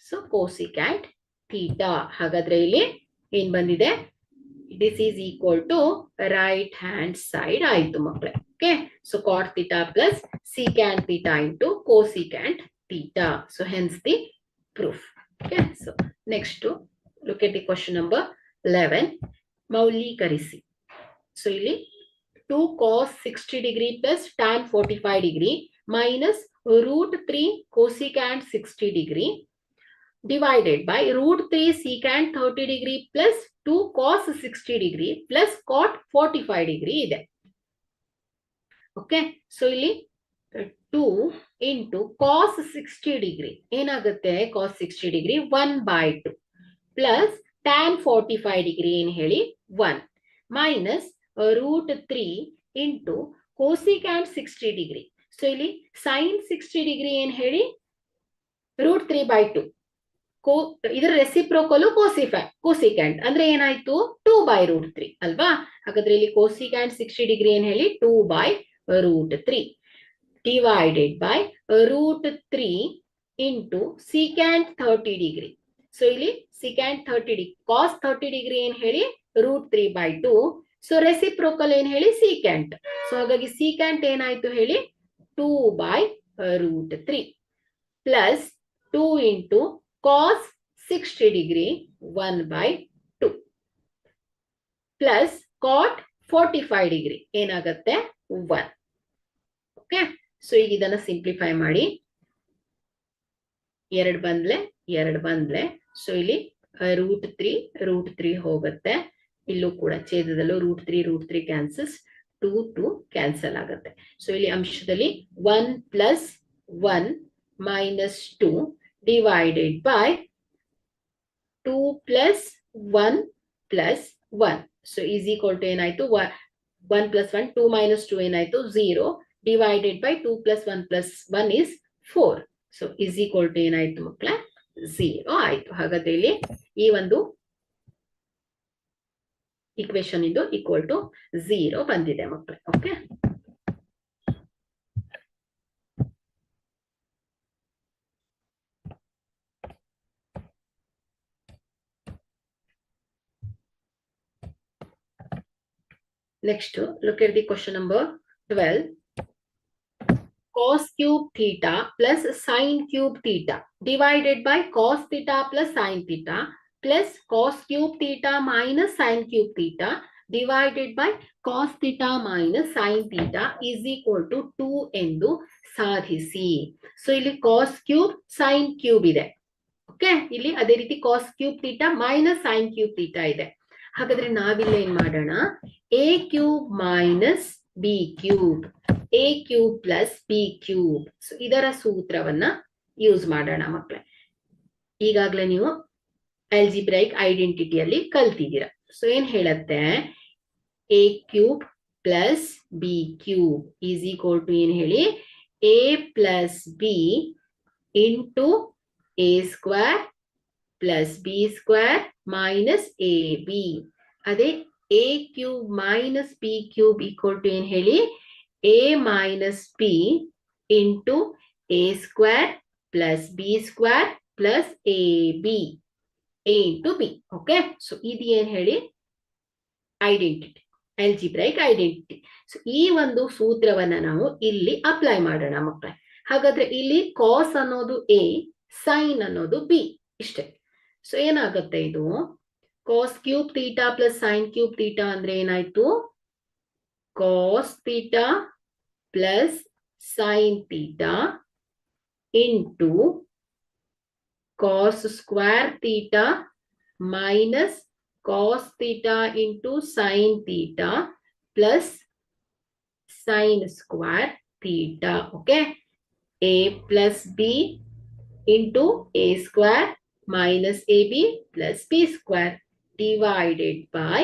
so cosecant theta. ಹಾಗಾದ್ರೆ ಇಲ್ಲಿ ಏನ್ ಬಂದಿದೆ, this is equal to right hand side ಆಯ್ತು ಮಕ್ಕಳೇ. Okay, so cot theta plus secant theta into cosecant theta. So hence the proof. Okay, so next to look at the question number 11. ಮೌಲ್ಯೀಕರಿಸಿ. So ಇಲ್ಲಿ 2 cos 60 degree plus tan 45 degree minus √3 cosecant 60 degree divided by √3 secant 30 degree plus 2 cos 60 degree plus cot 45 degree ಇದೆ. Okay, so ಇಲ್ಲಿ 2 into cos 60 degree ಏನಾಗುತ್ತೆ, cos 60 degree 1/2 plus tan 45 degree ಏನ್ ಹೇಳಿ 1 minus √3 into cosecant 60 degree. So ಇಲ್ಲಿ sin 60 degree ಏನ್ ಹೇಳಿ √3/2. ಇದರ reciprocal ಕೋಸಿಕ್ಯಾಂಟ್ ಅಂದ್ರೆ ಏನಾಯ್ತು 2/√3 ಅಲ್ವಾ. ಹಾಗಾದ್ರೆ ಇಲ್ಲಿ ಕೋಸಿಕ್ಯಾಂಟ್ 60 degree ಏನ್ ಹೇಳಿ 2/√3 divided by √3 into secant 30 degree. So ಇಲ್ಲಿ secant 30 degree cos 30 degree ಏನ್ ಹೇಳಿ √3/2. ಸೊ ರೆಸಿಪ್ರೋಕಲ್ ಏನ್ ಹೇಳಿ secant. ಸೊ ಹಾಗಾಗಿ secant ಏನಾಯ್ತು ಹೇಳಿ 2/√3 plus 2 into cos 60 degree 1/2 plus cot 45 degree ಏನಾಗುತ್ತೆ 1. ಓಕೆ, ಸೊ ಈಗ ಇದನ್ನ ಸಿಂಪ್ಲಿಫೈ ಮಾಡಿ, 2 ಬಂದ್ಲೆ ಸೊ ಇಲ್ಲಿ √3 ಹೋಗುತ್ತೆ, ಇಲ್ಲೂ ಕೂಡ ಛೇದದಲ್ಲೂ √3 ಕ್ಯಾನ್ಸಲ್ಸ್, 2 ಕ್ಯಾನ್ಸಲ್ ಆಗುತ್ತೆ. ಸೊ ಇಲ್ಲಿ ಅಂಶದಲ್ಲಿ 1 + 1 - 2 divided by 2 + 1 + 1. So is equal to ಏನಾಯ್ತು 1 + 1 2 - 2 ಏನಾಯ್ತು 0 divided by 2 + 1 + 1 is 4. So is equal to ಏನಾಯ್ತು ಮಕ್ಕಳ 0 ಆಯ್ತು. ಹಾಗಾದ್ರೆ ಇಲ್ಲಿ ಈ ಒಂದು ಇಕ್ವೇಶನ್ ಇದು ಈಕ್ವಲ್ ಟು 0 ಬಂದಿದೆ ಮಕ್ಕಳೇ. Okay, next look at the question number 12. Cos cube theta plus sin cube theta divided by cos theta plus sin theta plus cos cube theta minus sin cube theta divided by cos theta minus sin theta is equal to 2 ಎಂದು ಸಾಧಿಸಿ. So ಇಲ್ಲಿ cos cube sin cube ಇದೆ. Okay, ಇಲ್ಲಿ ಅದೇ ರೀತಿ cos cube theta minus sin cube theta ಇದೆ. ಹಾಗಾದ್ರೆ ನಾವಿಲ್ಲಿ ಏನ್ ಮಾಡೋಣ, a cube minus b cube a cube plus b cube. So ಇದರ ಸೂತ್ರವನ್ನ ಯೂಸ್ ಮಾಡೋಣ ಮಕ್ಕಳೇ. ಈಗಾಗಲೇ ನೀವು ಆಲ್ಜಿಬ್ರೈಕ್ ಐಡೆಂಟಿಟಿಯಲ್ಲಿ ಕಲ್ತಿದ್ದೀರಾ. ಸೊ ಏನ್ ಹೇಳತ್ತೆ, a cube plus b cube is equal to ಏನ್ ಹೇಳಿ a plus b into a square plus b square minus ab. ಅದೇ a cube minus b cube equal to ಏನ್ ಹೇಳಿ a minus b into a square plus b square plus ab a into b. Okay, so ಇದು ಏನ್ ಹೇಳಿ identity, algebraic identity. So ಈ ಒಂದು ಸೂತ್ರವನ್ನ ನಾವು ಇಲ್ಲಿ ಅಪ್ಲೈ ಮಾಡೋಣ ಮಕ್ಕಳೇ. ಹಾಗಾದ್ರೆ ಇಲ್ಲಿ ಕಾಸ್ ಅನ್ನೋದು a, ಸೈನ್ ಅನ್ನೋದು b, ಇಷ್ಟೇ. ಸೊ ಏನಾಗುತ್ತೆ ಇದು cos cube theta plus sin cube theta ಅಂದ್ರೆ ಏನಾಯ್ತು cos theta plus sin theta into cos square theta minus cos theta into sin theta plus sin square theta. Okay, a plus b into a square minus ab plus b square divided by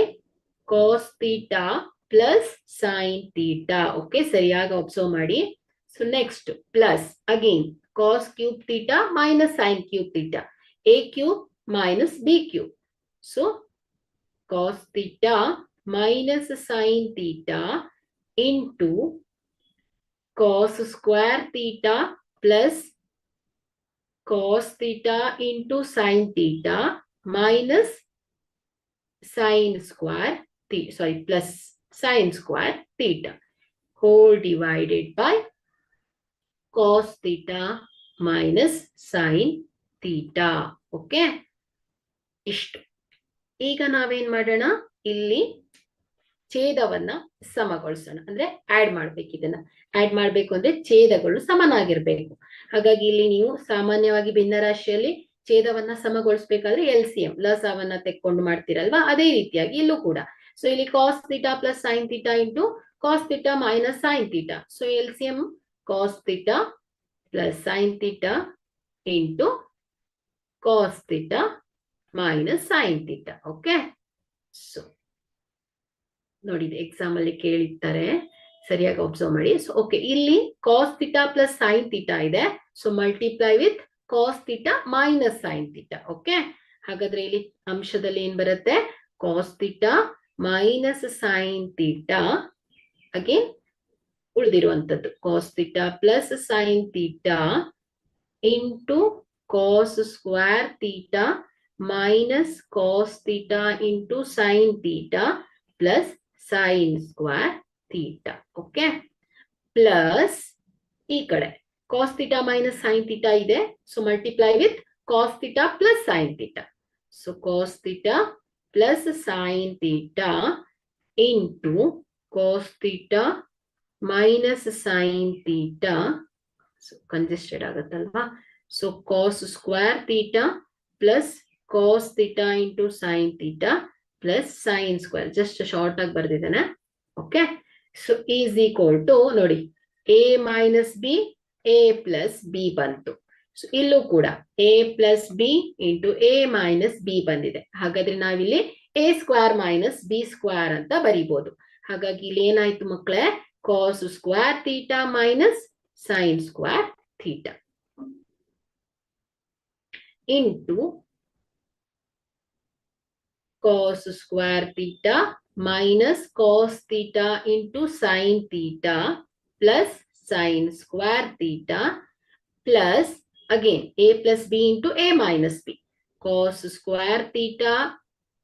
cos theta plus sin theta. Okay, ಸರಿಯಾಗಿ observe ಮಾಡಿ. So next plus again cos cube theta minus sin cube theta, a cube minus b cube. So cos theta minus sin theta into cos square theta plus cos theta into sin theta minus sin square theta, sorry, plus sin square theta whole divided by cos theta minus sin theta. Okay, ಇಷ್ಟು. ಈಗ ನಾವೇನ್ ಮಾಡೋಣ, ಇಲ್ಲಿ ಛೇದವನ್ನ ಸಮಗೊಳಿಸೋಣ. ಅಂದ್ರೆ add ಮಾಡ್ಬೇಕು. ಇದನ್ನ add ಮಾಡ್ಬೇಕು ಅಂದ್ರೆ ಛೇದಗಳು ಸಮನಾಗಿರ್ಬೇಕು. ಹಾಗಾಗಿ ಇಲ್ಲಿ ನೀವು ಸಾಮಾನ್ಯವಾಗಿ ಭಿನ್ನರಾಶಿಯಲ್ಲಿ ಛೇದವನ್ನ ಸಮಗೊಳಿಸ್ಬೇಕಾದ್ರೆ LCM ಲಸವನ್ನ ತೆಕ್ಕೊಂಡು ಮಾಡ್ತೀರಲ್ವಾ, ಅದೇ ರೀತಿಯಾಗಿ ಇಲ್ಲೂ ಕೂಡ. ಸೊ ಇಲ್ಲಿ cos theta plus sin theta into cos theta minus sin theta. So LCM cos theta plus sin theta into cos theta minus sin theta. Okay, so ನೋಡಿ, ಎಕ್ಸಾಮ್ ಅಲ್ಲಿ ಕೇಳಿರ್ತಾರೆ, ಸರಿಯಾಗಿ ಅಬ್ಸರ್ವ್ ಮಾಡಿ. ಸೊ ಓಕೆ, ಇಲ್ಲಿ cos theta plus sin theta ಇದೆ. So multiply with cos theta minus sin theta. Okay, ಹಾಗಾದ್ರೆ ಇಲ್ಲಿ ಅಂಶದಲ್ಲಿ ಏನ್ ಬರುತ್ತೆ, cos theta minus sin theta, again ಉಳಿದಿರುವಂತದ್ದು cos theta plus sin theta into cos square theta minus cos theta into sin theta plus sin square theta. Okay, plus ಈ ಕಡೆ cos theta minus sin theta ಇದೆ. So multiply with cos theta plus sin theta. So cos theta plus sin theta into cos theta minus sin theta. So congested ಆಗುತ್ತಲ್ವಾ. So cos square theta plus cos theta into sin theta plus sin square, just short ಆಗಿ ಬರ್ದಿದ್ದೇನೆ. Okay, so is equal to ನೋಡಿ a minus b a plus b ಬಂತು. So ಇಲ್ಲೂ ಕೂಡ a plus b into a minus b ಬಂದಿದೆ. ಹಾಗಾದ್ರೆ ನಾವಿಲ್ಲಿ a square minus b square ಅಂತ ಬರಿಬಹುದು. ಹಾಗಾಗಿ ಇಲ್ಲಿ ಏನಾಯ್ತು ಮಕ್ಕಳೇ, cos square theta minus sin square theta into cos square theta minus cos theta into sin theta plus sin square theta plus again a plus b into a minus b. Cos square theta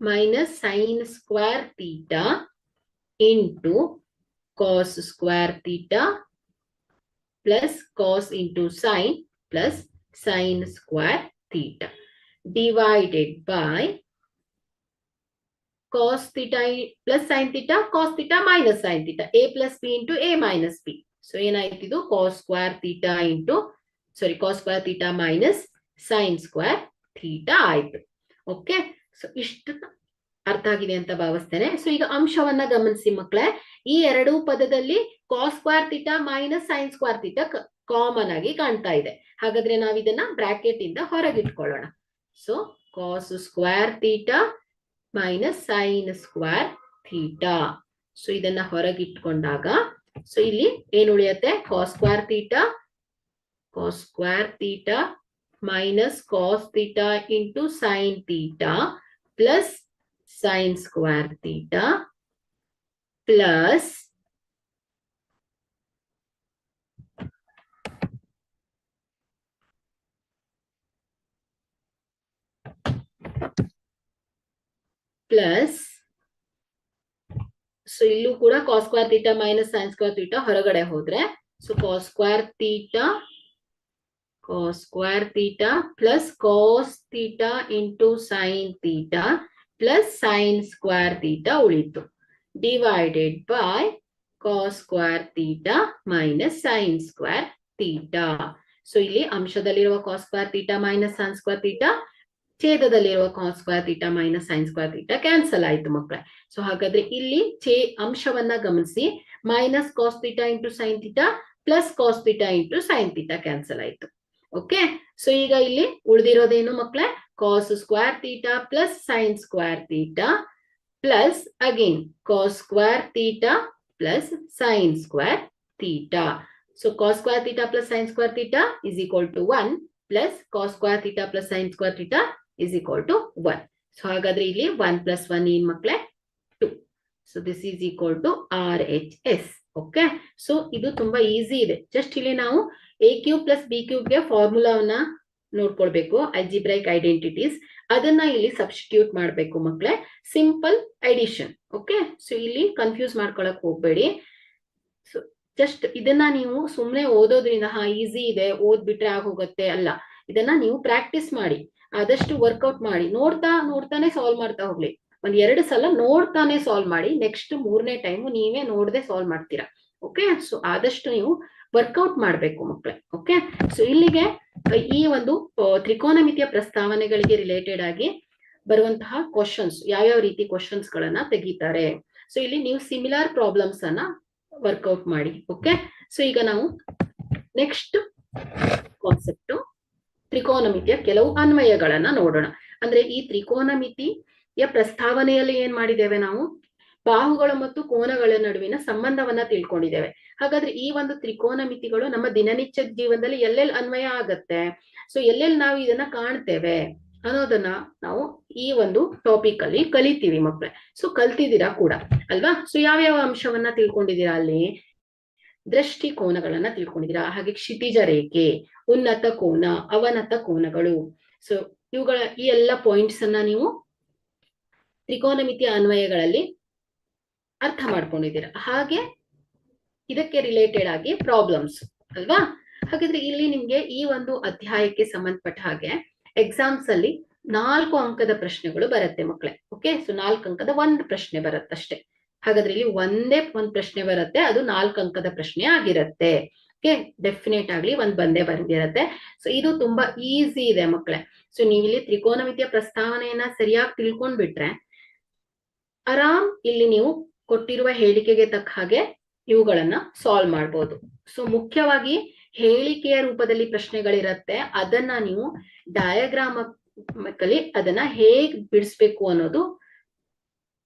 minus sin square theta into cos square theta plus cos into sin plus sin square theta divided by cos theta plus sin theta, cos theta minus sin theta, a plus b into a minus b. So ಏನಾಯ್ತಿದು cos square theta into cos square theta minus sin square theta ಆಯ್ತು. Okay, so ಇಷ್ಟು ಅರ್ಥ ಆಗಿದೆ ಅಂತ ಭಾವಿಸ್ತೇನೆ. So ಈಗ ಅಂಶವನ್ನ ಗಮನಿಸಿ ಮಕ್ಕಳೇ, ಈ ಎರಡೂ ಪದದಲ್ಲಿ cos square theta minus sin square theta common ಆಗಿ ಕಾಣ್ತಾ ಇದೆ. ಹಾಗಾದ್ರೆ ನಾವು ಇದನ್ನ ಬ್ರಾಕೆಟ್ ಇಂದ ಹೊರಗಿಟ್ಕೊಳ್ಳೋಣ. So cos square theta minus sign square theta. So ಇದನ್ನ ಹೊರಗಿಟ್ಕೊಂಡಾಗ ಸೊ ಇಲ್ಲಿ ಏನು ಉಳಿಯುತ್ತೆ, cos square theta minus cos theta into sin theta plus sign square theta plus plus so ಇಲ್ಲೂ ಕೂಡ cos square theta minus sin square theta ಹೊರಗಡೆ ಹೋದ್ರೆ so cos square theta plus cos theta into sin theta plus sin square theta ಉಳಿತು divided by cos square theta minus sin square theta. So ಇಲ್ಲಿ ಅಂಶದಲ್ಲಿರುವ cos square theta minus sin square theta, ಛೇದದಲ್ಲಿರುವ cos square theta minus sin square theta cancel ಆಯ್ತು ಮಕ್ಕಳೇ. So ಹಾಗಾದ್ರೆ ಇಲ್ಲಿ ಅಂಶವನ್ನ ಗಮನಿಸಿ, minus cos theta into sin theta plus cos theta into sin theta cancel ಆಯ್ತು. ಓಕೆ, ಸೊ ಈಗ ಇಲ್ಲಿ ಉಳಿದಿರೋದೇನು ಮಕ್ಕಳೇ, cos square theta plus sin square theta plus again cos square theta plus sin square theta. So cos square theta plus sin square theta is equal to 1 plus cos square theta plus sin square theta is equal to 1. So ಹಾಗಾದ್ರೆ ಇಲ್ಲಿ 1 + 1 ಏನ್ ಮಕ್ಳೆ 2. So this is equal to RHS. Okay, so ಇದು ತುಂಬಾ easy ಇದೆ. Just ಇಲ್ಲಿ ನಾವು A³ + B³ ಗೆ ಫಾರ್ಮುಲಾವನ್ನ ನೋಡ್ಕೊಳ್ಬೇಕು, ಅಲ್ಜಿಬ್ರೈಕ್ ಐಡೆಂಟಿಟೀಸ್. ಅದನ್ನ ಇಲ್ಲಿ ಸಬ್ಸ್ಟಿಟ್ಯೂಟ್ ಮಾಡ್ಬೇಕು ಮಕ್ಳೆ, ಸಿಂಪಲ್ ಅಡಿಷನ್. ಓಕೆ, ಸೊ ಇಲ್ಲಿ ಕನ್ಫ್ಯೂಸ್ ಮಾಡ್ಕೊಳಕ್ ಹೋಗ್ಬೇಡಿ. ಸೊ ಜಸ್ಟ್ ಇದನ್ನ ನೀವು ಸುಮ್ನೆ ಓದೋದ್ರಿಂದ ಈಸಿ ಇದೆ ಓದ್ಬಿಟ್ರೆ ಆಗೋಗತ್ತೆ ಅಲ್ಲ, ಇದನ್ನ ನೀವು ಪ್ರಾಕ್ಟೀಸ್ ಮಾಡಿ, ಆದಷ್ಟು ವರ್ಕೌಟ್ ಮಾಡಿ, ನೋಡ್ತಾನೆ ಸಾಲ್ವ್ ಮಾಡ್ತಾ ಹೋಗ್ಲಿ. 1-2 ಸಲ ನೋಡ್ತಾನೆ ಸಾಲ್ವ್ ಮಾಡಿ, ನೆಕ್ಸ್ಟ್ 3ನೇ ಟೈಮ್ ನೀವೇ ನೋಡದೆ ಸಾಲ್ವ್ ಮಾಡ್ತೀರಾ. ಓಕೆ, ಸೊ ಆದಷ್ಟು ನೀವು ವರ್ಕೌಟ್ ಮಾಡ್ಬೇಕು ಮಕ್ಕಳೇ. ಓಕೆ, ಸೊ ಇಲ್ಲಿಗೆ ಈ ಒಂದು ತ್ರಿಕೋನಮಿತಿಯ ಪ್ರಸ್ತಾವನೆಗಳಿಗೆ ರಿಲೇಟೆಡ್ ಆಗಿ ಬರುವಂತಹ ಕ್ವಶನ್ಸ್, ಯಾವ್ಯಾವ ರೀತಿ ಕ್ವಶನ್ಸ್ ಗಳನ್ನ ತೆಗಿತಾರೆ. ಸೊ ಇಲ್ಲಿ ನೀವು ಸಿಮಿಲರ್ ಪ್ರಾಬ್ಲಮ್ಸ್ ಅನ್ನ ವರ್ಕೌಟ್ ಮಾಡಿ. ಓಕೆ, ಸೊ ಈಗ ನಾವು ನೆಕ್ಸ್ಟ್ ಕಾನ್ಸೆಪ್ಟ್ ತ್ರಿಕೋನಮಿತಿಯ ಕೆಲವು ಅನ್ವಯಗಳನ್ನ ನೋಡೋಣ. ಅಂದ್ರೆ ಈ ತ್ರಿಕೋನಮಿತಿಯ ಪ್ರಸ್ತಾವನೆಯಲ್ಲಿ ಏನ್ ಮಾಡಿದ್ದೇವೆ ನಾವು, ಬಾಹುಗಳು ಮತ್ತು ಕೋನಗಳ ನಡುವಿನ ಸಂಬಂಧವನ್ನ ತಿಳ್ಕೊಂಡಿದ್ದೇವೆ. ಹಾಗಾದ್ರೆ ಈ ಒಂದು ತ್ರಿಕೋನಮಿತಿಗಳು ನಮ್ಮ ದಿನನಿತ್ಯ ಜೀವನದಲ್ಲಿ ಎಲ್ಲೆಲ್ಲಿ ಅನ್ವಯ ಆಗತ್ತೆ, ಸೊ ಎಲ್ಲೆಲ್ಲಿ ನಾವು ಇದನ್ನ ಕಾಣ್ತೇವೆ ಅನ್ನೋದನ್ನ ನಾವು ಈ ಒಂದು ಟಾಪಿಕ್ ಅಲ್ಲಿ ಕಲಿತೀವಿ ಮಕ್ಕಳೇ. ಸೊ ಕಲ್ತಿದ್ದೀರಾ ಕೂಡ ಅಲ್ವಾ. ಸೊ ಯಾವ್ಯಾವ ಅಂಶವನ್ನ ತಿಳ್ಕೊಂಡಿದ್ದೀರಾ ಅಲ್ಲಿ, ದೃಷ್ಟಿಕೋನಗಳನ್ನ ತಿಳ್ಕೊಂಡಿದ್ದೀರಾ, ಹಾಗೆ ಕ್ಷಿತಿಜ ರೇಖೆ, ಉನ್ನತ ಕೋನ, ಅವನತ ಕೋನಗಳು. ಸೊ ಇವುಗಳ ಈ ಎಲ್ಲ ಪಾಯಿಂಟ್ಸ್ ಅನ್ನ ನೀವು ತ್ರಿಕೋನಮಿತಿಯ ಅನ್ವಯಗಳಲ್ಲಿ ಅರ್ಥ ಮಾಡ್ಕೊಂಡಿದ್ದೀರಾ. ಹಾಗೆ ಇದಕ್ಕೆ ರಿಲೇಟೆಡ್ ಆಗಿ ಪ್ರಾಬ್ಲಮ್ಸ್ ಅಲ್ವಾ. ಹಾಗಾದ್ರೆ ಇಲ್ಲಿ ನಿಮ್ಗೆ ಈ ಒಂದು ಅಧ್ಯಾಯಕ್ಕೆ ಸಂಬಂಧಪಟ್ಟ ಹಾಗೆ ಎಕ್ಸಾಮ್ಸ್ ಅಲ್ಲಿ 4 ಅಂಕದ ಪ್ರಶ್ನೆಗಳು ಬರುತ್ತೆ ಮಕ್ಕಳೇ. ಓಕೆ, ಸೊ 4 ಅಂಕದ ಒಂದು ಪ್ರಶ್ನೆ ಬರುತ್ತಷ್ಟೇ. ಹಾಗಾದ್ರೆ ಇಲ್ಲಿ ಒಂದೇ ಒಂದು ಪ್ರಶ್ನೆ ಬರುತ್ತೆ, ಅದು 4 ಅಂಕದ ಪ್ರಶ್ನೆ ಆಗಿರುತ್ತೆ. ಓಕೆ, ಡೆಫಿನೆಟ್ ಆಗ್ಲಿ ಒಂದ್ ಬಂದೇ ಬಂದಿರತ್ತೆ. ಸೊ ಇದು ತುಂಬಾ ಈಸಿ ಇದೆ ಮಕ್ಕಳೇ. ಸೊ ನೀವಿಲ್ಲಿ ತ್ರಿಕೋನಮಿತಿಯ ಪ್ರಸ್ತಾವನೆಯನ್ನ ಸರಿಯಾಗಿ ತಿಳ್ಕೊಂಡ್ಬಿಟ್ರೆ ಆರಾಮ್ ಇಲ್ಲಿ ನೀವು ಕೊಟ್ಟಿರುವ ಹೇಳಿಕೆಗೆ ತಕ್ಕ ಹಾಗೆ ಇವುಗಳನ್ನ ಸಾಲ್ವ್ ಮಾಡ್ಬೋದು. ಸೊ ಮುಖ್ಯವಾಗಿ ಹೇಳಿಕೆಯ ರೂಪದಲ್ಲಿ ಪ್ರಶ್ನೆಗಳಿರತ್ತೆ, ಅದನ್ನ ನೀವು ಡಯಾಗ್ರಾಮಲ್ಲಿ ಅದನ್ನ ಹೇಗ್ ಬಿಡಿಸ್ಬೇಕು ಅನ್ನೋದು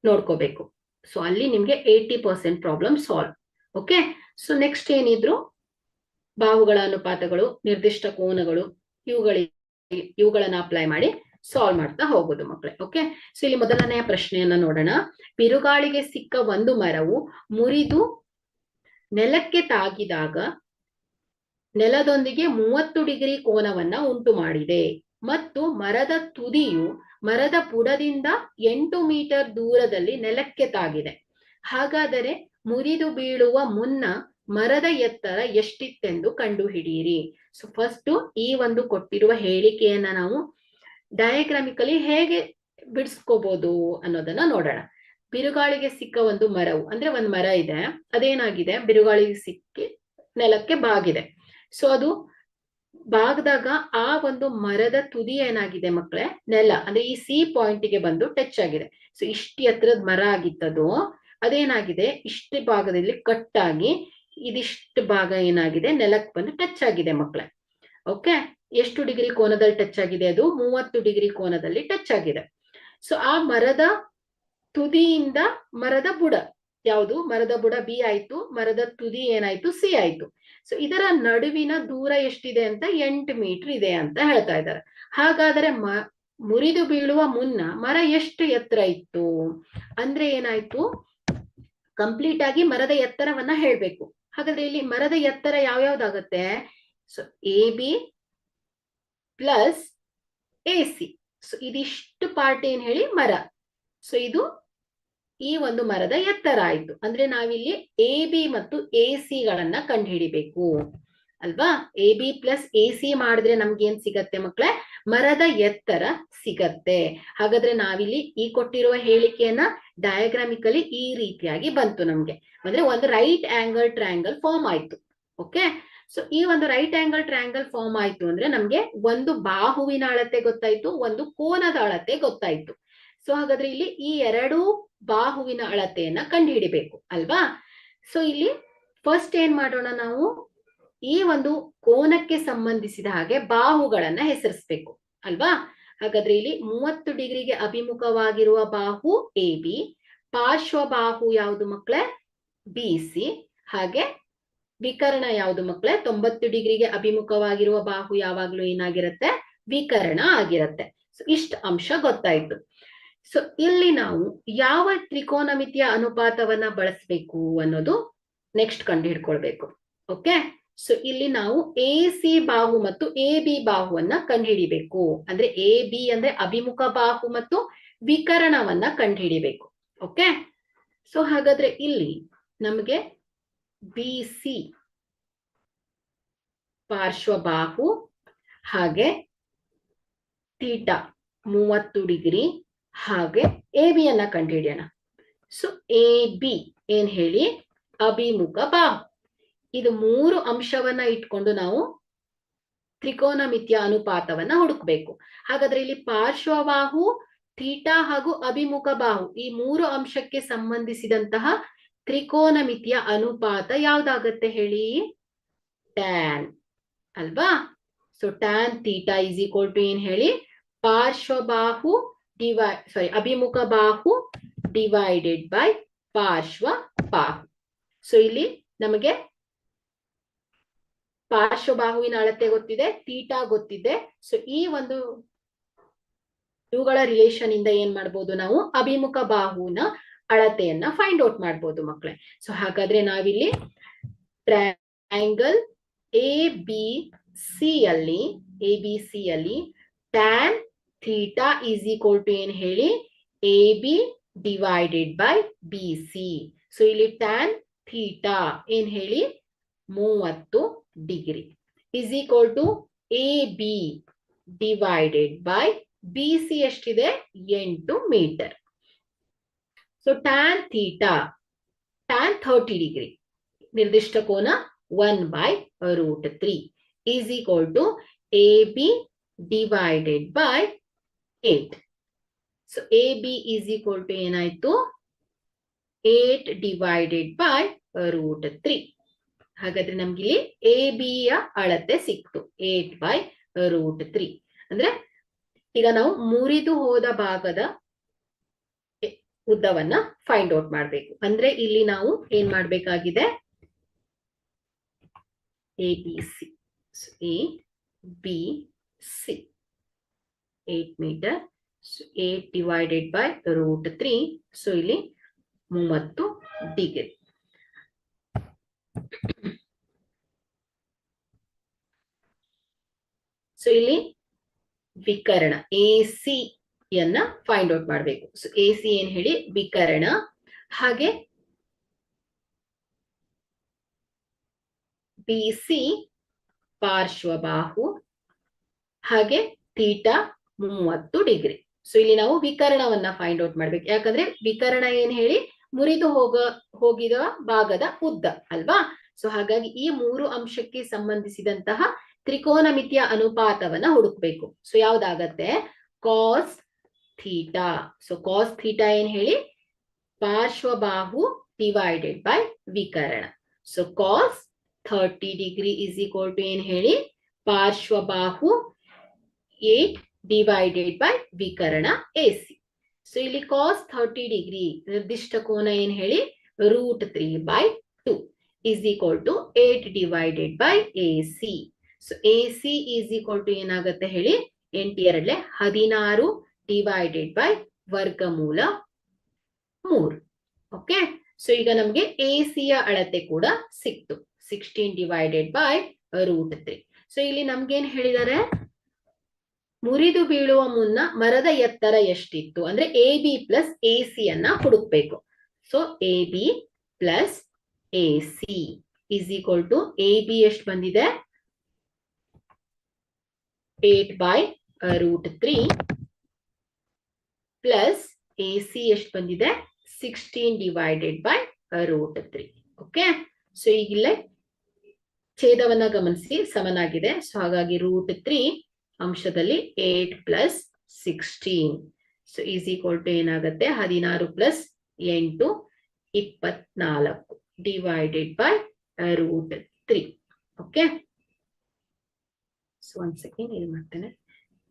ನೋಡ್ಕೋಬೇಕು. ಸೊ ಅಲ್ಲಿ ನಿಮ್ಗೆ 80% problem solve. Okay, so next ಏನಿದ್ರು ಬಾಹುಗಳ ಅನುಪಾತಗಳು, ನಿರ್ದಿಷ್ಟ ಕೋನಗಳು, ಇವುಗಳನ್ನ ಅಪ್ಲೈ ಮಾಡಿ ಸಾಲ್ವ್ ಮಾಡ್ತಾ ಹೋಗೋದು ಮಕ್ಕಳೇ. ಓಕೆ, ಸೊ ಇಲ್ಲಿ ಮೊದಲನೆಯ ಪ್ರಶ್ನೆಯನ್ನ ನೋಡೋಣ. ಬಿರುಗಾಳಿಗೆ ಸಿಕ್ಕ ಒಂದು ಮರವು ಮುರಿದು ನೆಲಕ್ಕೆ ತಾಗಿದಾಗ ನೆಲದೊಂದಿಗೆ 30 ಡಿಗ್ರಿ ಕೋನವನ್ನ ಉಂಟು ಮಾಡಿದೆ ಮತ್ತು ಮರದ ತುದಿಯು ಮರದ ಬುಡದಿಂದ 8 ಮೀಟರ್ ದೂರದಲ್ಲಿ ನೆಲಕ್ಕೆ ತಾಗಿದೆ. ಹಾಗಾದರೆ ಮುರಿದು ಬೀಳುವ ಮುನ್ನ ಮರದ ಎತ್ತರ ಎಷ್ಟಿತ್ತೆಂದು ಕಂಡುಹಿಡಿಯಿರಿ. ಸೊ ಫಸ್ಟ್ ಈ ಒಂದು ಕೊಟ್ಟಿರುವ ಹೇಳಿಕೆಯನ್ನ ನಾವು ಡಯಾಗ್ರಾಮಿಕಲಿ ಹೇಗೆ ಬಿಡಿಸ್ಕೋಬಹುದು ಅನ್ನೋದನ್ನ ನೋಡೋಣ. ಬಿರುಗಾಳಿಗೆ ಸಿಕ್ಕ ಒಂದು ಮರವು ಅಂದ್ರೆ ಒಂದು ಮರ ಇದೆ, ಅದೇನಾಗಿದೆ, ಬಿರುಗಾಳಿಗೆ ಸಿಕ್ಕಿ ನೆಲಕ್ಕೆ ಬಾಗಿದೆ. ಸೊ ಅದು ಬಾಗ್ದಾಗ ಆ ಒಂದು ಮರದ ತುದಿ ಏನಾಗಿದೆ ಮಕ್ಕಳೇ, ನೆಲ ಅಂದ್ರೆ ಈ C ಪಾಯಿಂಟ್ಗೆ ಬಂದು ಟಚ್ ಆಗಿದೆ. ಸೊ ಇಷ್ಟು ಎತ್ತರದ ಮರ ಆಗಿತ್ತದು, ಅದೇನಾಗಿದೆ ಇಷ್ಟು ಭಾಗದಲ್ಲಿ ಕಟ್ಟಾಗಿ ಇದಿಷ್ಟು ಭಾಗ ಏನಾಗಿದೆ ನೆಲಕ್ಕೆ ಬಂದು ಟಚ್ ಆಗಿದೆ ಮಕ್ಕಳೇ. ಓಕೆ, ಎಷ್ಟು ಡಿಗ್ರಿ ಕೋನದಲ್ಲಿ ಟಚ್ ಆಗಿದೆ, ಅದು 30 ಡಿಗ್ರಿ ಕೋನದಲ್ಲಿ ಟಚ್ ಆಗಿದೆ. ಸೊ ಆ ಮರದ ತುದಿಯಿಂದ ಮರದ ಬುಡ ಯಾವುದು, ಮರದ ಬುಡ B ಆಯ್ತು, ಮರದ ತುದಿ ಏನಾಯ್ತು C ಆಯ್ತು. ಸೊ ಇದರ ನಡುವಿನ ದೂರ ಎಷ್ಟಿದೆ ಅಂತ 8 ಮೀಟರ್ ಇದೆ ಅಂತ ಹೇಳ್ತಾ ಇದ್ದಾರೆ. ಹಾಗಾದ್ರೆ ಮುರಿದು ಬೀಳುವ ಮುನ್ನ ಮರ ಎಷ್ಟು ಎತ್ತರ ಇತ್ತು ಅಂದ್ರೆ ಏನಾಯ್ತು, ಕಂಪ್ಲೀಟ್ ಆಗಿ ಮರದ ಎತ್ತರವನ್ನ ಹೇಳ್ಬೇಕು. ಹಾಗಾದ್ರೆ ಇಲ್ಲಿ ಮರದ ಎತ್ತರ ಯಾವ್ಯಾವ್ದಾಗತ್ತೆ, so AB plus AC. So ಇದಿಷ್ಟು ಪಾರ್ಟ್ ಏನ್ ಹೇಳಿ ಮರ. ಸೊ ಇದು ಈ ಒಂದು ಮರದ ಎತ್ತರ ಆಯ್ತು. ಅಂದ್ರೆ ನಾವಿಲ್ಲಿ AB ಮತ್ತು AC ಗಳನ್ನ ಕಂಡುಹಿಡಿಬೇಕು ಅಲ್ವಾ. AB ಪ್ಲಸ್ AC ಮಾಡಿದ್ರೆ ನಮ್ಗೆ ಏನ್ ಸಿಗತ್ತೆ ಮಕ್ಕಳೇ, ಮರದ ಎತ್ತರ ಸಿಗತ್ತೆ. ಹಾಗಾದ್ರೆ ನಾವಿಲ್ಲಿ ಈ ಕೊಟ್ಟಿರುವ ಹೇಳಿಕೆಯನ್ನ ಡಯಾಗ್ರಾಮಿಕಲಿ ಈ ರೀತಿಯಾಗಿ ಬಂತು ನಮ್ಗೆ. ಅಂದ್ರೆ ಒಂದು ರೈಟ್ ಆಂಗಲ್ ಟ್ರಯಾಂಗಲ್ ಫಾರ್ಮ್ ಆಯ್ತು. ಓಕೆ, ಸೊ ಈ ಒಂದು ರೈಟ್ ಆಂಗಲ್ ಟ್ರಯಾಂಗಲ್ ಫಾರ್ಮ್ ಆಯ್ತು ಅಂದ್ರೆ ನಮ್ಗೆ ಒಂದು ಬಾಹುವಿನ ಅಳತೆ ಗೊತ್ತಾಯ್ತು, ಒಂದು ಕೋನದ ಅಳತೆ ಗೊತ್ತಾಯ್ತು. ಸೊ ಹಾಗಾದ್ರೆ ಇಲ್ಲಿ ಈ ಎರಡೂ ಬಾಹುವಿನ ಅಳತೆಯನ್ನ ಕಂಡುಹಿಡಿಬೇಕು ಅಲ್ವಾ. ಸೊ ಇಲ್ಲಿ ಫಸ್ಟ್ ಏನ್ ಮಾಡೋಣ, ನಾವು ಈ ಒಂದು ಕೋನಕ್ಕೆ ಸಂಬಂಧಿಸಿದ ಹಾಗೆ ಬಾಹುಗಳನ್ನ ಹೆಸರಿಸ್ಬೇಕು ಅಲ್ವಾ. ಹಾಗಾದ್ರೆ ಇಲ್ಲಿ 30 ಡಿಗ್ರಿಗೆ ಅಭಿಮುಖವಾಗಿರುವ ಬಾಹು AB, ಪಾರ್ಶ್ವ ಬಾಹು ಯಾವುದು ಮಕ್ಕಳೇ BC, ಹಾಗೆ ವಿಕರ್ಣ ಯಾವುದು ಮಕ್ಕಳೇ 90 ಡಿಗ್ರಿಗೆ ಅಭಿಮುಖವಾಗಿರುವ ಬಾಹು ಯಾವಾಗ್ಲೂ ಏನಾಗಿರುತ್ತೆ, ವಿಕರ್ಣ ಆಗಿರುತ್ತೆ. ಸೊ ಇಷ್ಟ ಅಂಶ ಗೊತ್ತಾಯ್ತು. ಸೊ ಇಲ್ಲಿ ನಾವು ಯಾವ ತ್ರಿಕೋನಮಿತಿಯ ಅನುಪಾತವನ್ನ ಬಳಸಬೇಕು ಅನ್ನೋದು ನೆಕ್ಸ್ಟ್ ಕಂಡು ಹಿಡ್ಕೊಳ್ಬೇಕು. ಓಕೆ, ಸೊ ಇಲ್ಲಿ ನಾವು ಎ ಸಿ ಬಾಹು ಮತ್ತು ಎ ಬಿ ಬಾಹುವನ್ನ ಕಂಡುಹಿಡಿಬೇಕು. ಅಂದ್ರೆ ಎ ಬಿ ಅಂದ್ರೆ ಅಭಿಮುಖ ಬಾಹು ಮತ್ತು ವಿಕರಣವನ್ನ ಕಂಡುಹಿಡಿಬೇಕು. ಓಕೆ, ಸೊ ಹಾಗಾದ್ರೆ ಇಲ್ಲಿ ನಮಗೆ ಬಿ ಸಿ ಪಾರ್ಶ್ವಬಾಹು ಹಾಗೆ ಥೀಟಾ 30 ಡಿಗ್ರಿ ಹಾಗೆ ಎ ಬಿ ಅನ್ನ ಕಂಡುಹಿಡಿಯೋಣ. ಸೊ ಎ ಬಿ ಏನ್ ಹೇಳಿ, ಅಭಿಮುಖ ಬಾಹು. ಇದು 3 ಅಂಶವನ್ನ ಇಟ್ಕೊಂಡು ನಾವು ತ್ರಿಕೋನಮಿತಿಯ ಅನುಪಾತವನ್ನ ಹುಡುಕ್ಬೇಕು. ಹಾಗಾದ್ರೆ ಇಲ್ಲಿ ಪಾರ್ಶ್ವಬಾಹು, ಥೀಟಾ ಹಾಗೂ ಅಭಿಮುಖ ಬಾಹು ಈ 3 ಅಂಶಕ್ಕೆ ಸಂಬಂಧಿಸಿದಂತಹ ತ್ರಿಕೋನಮಿತಿಯ ಅನುಪಾತ ಯಾವ್ದಾಗತ್ತೆ ಹೇಳಿ? ಟ್ಯಾನ್ ಅಲ್ವಾ? So tan theta is equal to ಏನ್ ಹೇಳಿ, ಪಾರ್ಶ್ವಬಾಹು ಅಭಿಮುಖ ಬಾಹು ಡಿವೈಡೆಡ್ ಬೈ ಪಾರ್ಶ್ವ ಬಾಹು. ಸೊ ಇಲ್ಲಿ ನಮಗೆ ಪಾರ್ಶ್ವಬಾಹುವಿನ ಅಳತೆ ಗೊತ್ತಿದೆ, ಥೀಟಾ ಗೊತ್ತಿದೆ. ಸೊ ಈ ಒಂದು ಇವುಗಳ ರಿಲೇಷನ್ ಇಂದ ಏನ್ ಮಾಡ್ಬೋದು ನಾವು, ಅಭಿಮುಖ ಬಾಹುವಿನ ಅಳತೆಯನ್ನ ಫೈಂಡ್ ಔಟ್ ಮಾಡ್ಬೋದು ಮಕ್ಕಳೇ. ಸೊ ಹಾಗಾದ್ರೆ ನಾವಿಲ್ಲಿ ಟ್ರಯಾಂಗಲ್ ಎ ಬಿ ಸಿ ಅಲ್ಲಿ tan theta is equal to ಏನ್ ಹೇಳಿ, A B divided by B C. So ಇಲ್ಲಿ ಟ್ಯಾನ್ ಥೀಟಾ ಏನ್ ಹೇಳಿ, 30 degree is equal to A B divided by B C ಎಷ್ಟಿದೆ, 8 metre. So tan theta tan 30 degree ನಿರ್ದಿಷ್ಟ ಕೋನ 1/√3 is equal to A B divided by 8. So A B is equal to ಏನಾಯ್ತು, 8 divided by √3. ಹಾಗಾದ್ರೆ ನಮ್ಗೆ ಇಲ್ಲಿ A B ಯ ಅಳತೆ ಸಿಕ್ತು 8/√3. ಅಂದ್ರೆ ಈಗ ನಾವು ಮುರಿದು ಹೋದ ಭಾಗದ ಉದ್ದವನ್ನ ಫೈಂಡ್ ಔಟ್ ಮಾಡ್ಬೇಕು. ಅಂದ್ರೆ ಇಲ್ಲಿ ನಾವು ಏನ್ ಮಾಡ್ಬೇಕಾಗಿದೆ, A B C A B C 8 metre. 8 divided by √3. So ಇಲ್ಲಿ 30 ಡಿಗ್ರಿ. ಸೊ ಇಲ್ಲಿ ವಿಕರ್ಣ ಎ ಸಿ ಯನ್ನ ಫೈಂಡ್ ಔಟ್ ಮಾಡ್ಬೇಕು. ಸೊ ಎ ಸಿ ಏನ್ ಹೇಳಿ, ವಿಕರ್ಣ. ಹಾಗೆ ಬಿ ಸಿ ಪಾರ್ಶ್ವಬಾಹು ಹಾಗೆ ಥೀಟಾ 30 ಡಿಗ್ರಿ. ಸೊ ಇಲ್ಲಿ ನಾವು ವಿಕರ್ಣವನ್ನ ಫೈಂಡ್ ಔಟ್ ಮಾಡ್ಬೇಕು. ಯಾಕಂದ್ರೆ ವಿಕರ್ಣ ಏನ್ ಹೇಳಿ, ಮುರಿದು ಹೋಗಿದ ಭಾಗದ ಉದ್ದ ಅಲ್ವಾ? ಸೊ ಹಾಗಾಗಿ ಈ 3 ಅಂಶಕ್ಕೆ ಸಂಬಂಧಿಸಿದಂತಹ ತ್ರಿಕೋನಮಿತಿಯ ಅನುಪಾತವನ್ನ ಹುಡುಕ್ಬೇಕು. ಸೊ ಯಾವ್ದಾಗತ್ತೆ, cos theta. So cos theta ಏನ್ ಹೇಳಿ, ಪಾರ್ಶ್ವಬಾಹು ಡಿವೈಡೆಡ್ ಬೈ ವಿಕರ್ಣ. So cos 30 degree is equal to ಏನ್ ಹೇಳಿ, ಪಾರ್ಶ್ವಬಾಹು 8 ಡಿವೈಡೆಡ್ ಬೈ ವಿಕರ್ಣ ಎ ಸಿ. ಸೊ ಇಲ್ಲಿ ಕಾಸ್ 30 ಡಿಗ್ರಿ ನಿರ್ದಿಷ್ಟ ಕೋನ ಏನ್ ಹೇಳಿ, √3/2 is equal to 8 divided by A C. So A C is equal to ಏನಾಗುತ್ತೆ ಹೇಳಿ, 8 2 16 ಡಿವೈಡೆಡ್ ಬೈ ವರ್ಗಮೂಲ 3. ಓಕೆ, ಸೊ ಈಗ ನಮ್ಗೆ ಎ ಸಿ ಯ ಅಳತೆ ಕೂಡ ಸಿಕ್ತು, 16 ಡಿವೈಡೆಡ್ ಬೈ √3. ಸೊ ಇಲ್ಲಿ ನಮ್ಗೇನ್ ಹೇಳಿದ್ದಾರೆ, ಮುರಿದು ಬೀಳುವ ಮುನ್ನ ಮರದ ಎತ್ತರ ಎಷ್ಟಿತ್ತು ಅಂದ್ರೆ A B plus A C ಅನ್ನ ಹುಡುಕ್ಬೇಕು. So A B plus A C is equal to, A B ಎಷ್ಟು ಬಂದಿದೆ, 8/√3 ಪ್ಲಸ್ ಎ ಸಿ ಎಷ್ಟು ಬಂದಿದೆ, 16 ಡಿವೈಡೆಡ್ ಬೈ √3. ಓಕೆ, ಸೊ ಈಗಿಲ್ಲೇ ಛೇದವನ್ನ ಗಮನಿಸಿ ಸಮನಾಗಿದೆ. ಸೊ ಹಾಗಾಗಿ √3 ಅಂಶದಲ್ಲಿ 8 plus 16. So is equal to ಏನಾಗುತ್ತೆ, 16 plus 8 24 divided by √3. Okay, so 1 second ಇಲ್ಲಿ ಮಾಡ್ತೇನೆ,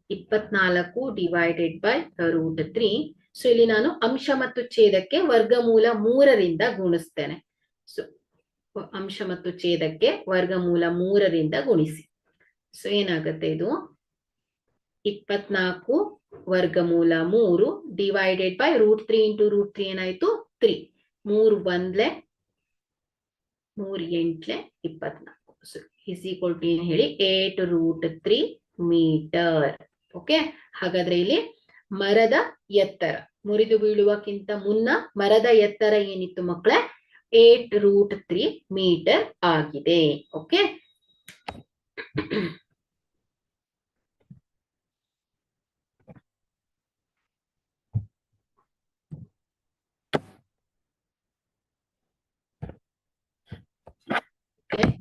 24 ಡಿವೈಡೆಡ್ ಬೈ √3. ಸೊ ಇಲ್ಲಿ ನಾನು ಅಂಶ ಮತ್ತು ಛೇದಕ್ಕೆ ವರ್ಗಮೂಲ 3ರಿಂದ ಗುಣಿಸ್ತೇನೆ. ಸೊ ಅಂಶ ಮತ್ತು ಛೇದಕ್ಕೆ ವರ್ಗಮೂಲ 3ರಿಂದ ಗುಣಿಸಿ. ಸೊ ಏನಾಗುತ್ತೆ, ಇದು 24 ವರ್ಗಮೂಲ 3 ಡಿವೈಡೆಡ್ ಬೈ √3 ಇಂಟು √3 ಏನಾಯ್ತು 3. 3 1 3 8 24 ಇಸ್ ಈಕ್ವಲ್ ಟು ಏನ್ ಹೇಳಿ 8√3 ಮೀಟರ್. ಓಕೆ, ಹಾಗಾದ್ರೆ ಇಲ್ಲಿ ಮರದ ಎತ್ತರ ಮುರಿದು ಬೀಳುವಕ್ಕಿಂತ ಮುನ್ನ ಮರದ ಎತ್ತರ ಏನಿತ್ತು ಮಕ್ಕಳೇ 8√3 ಮೀಟರ್ ಆಗಿದೆ. ಓಕೆ,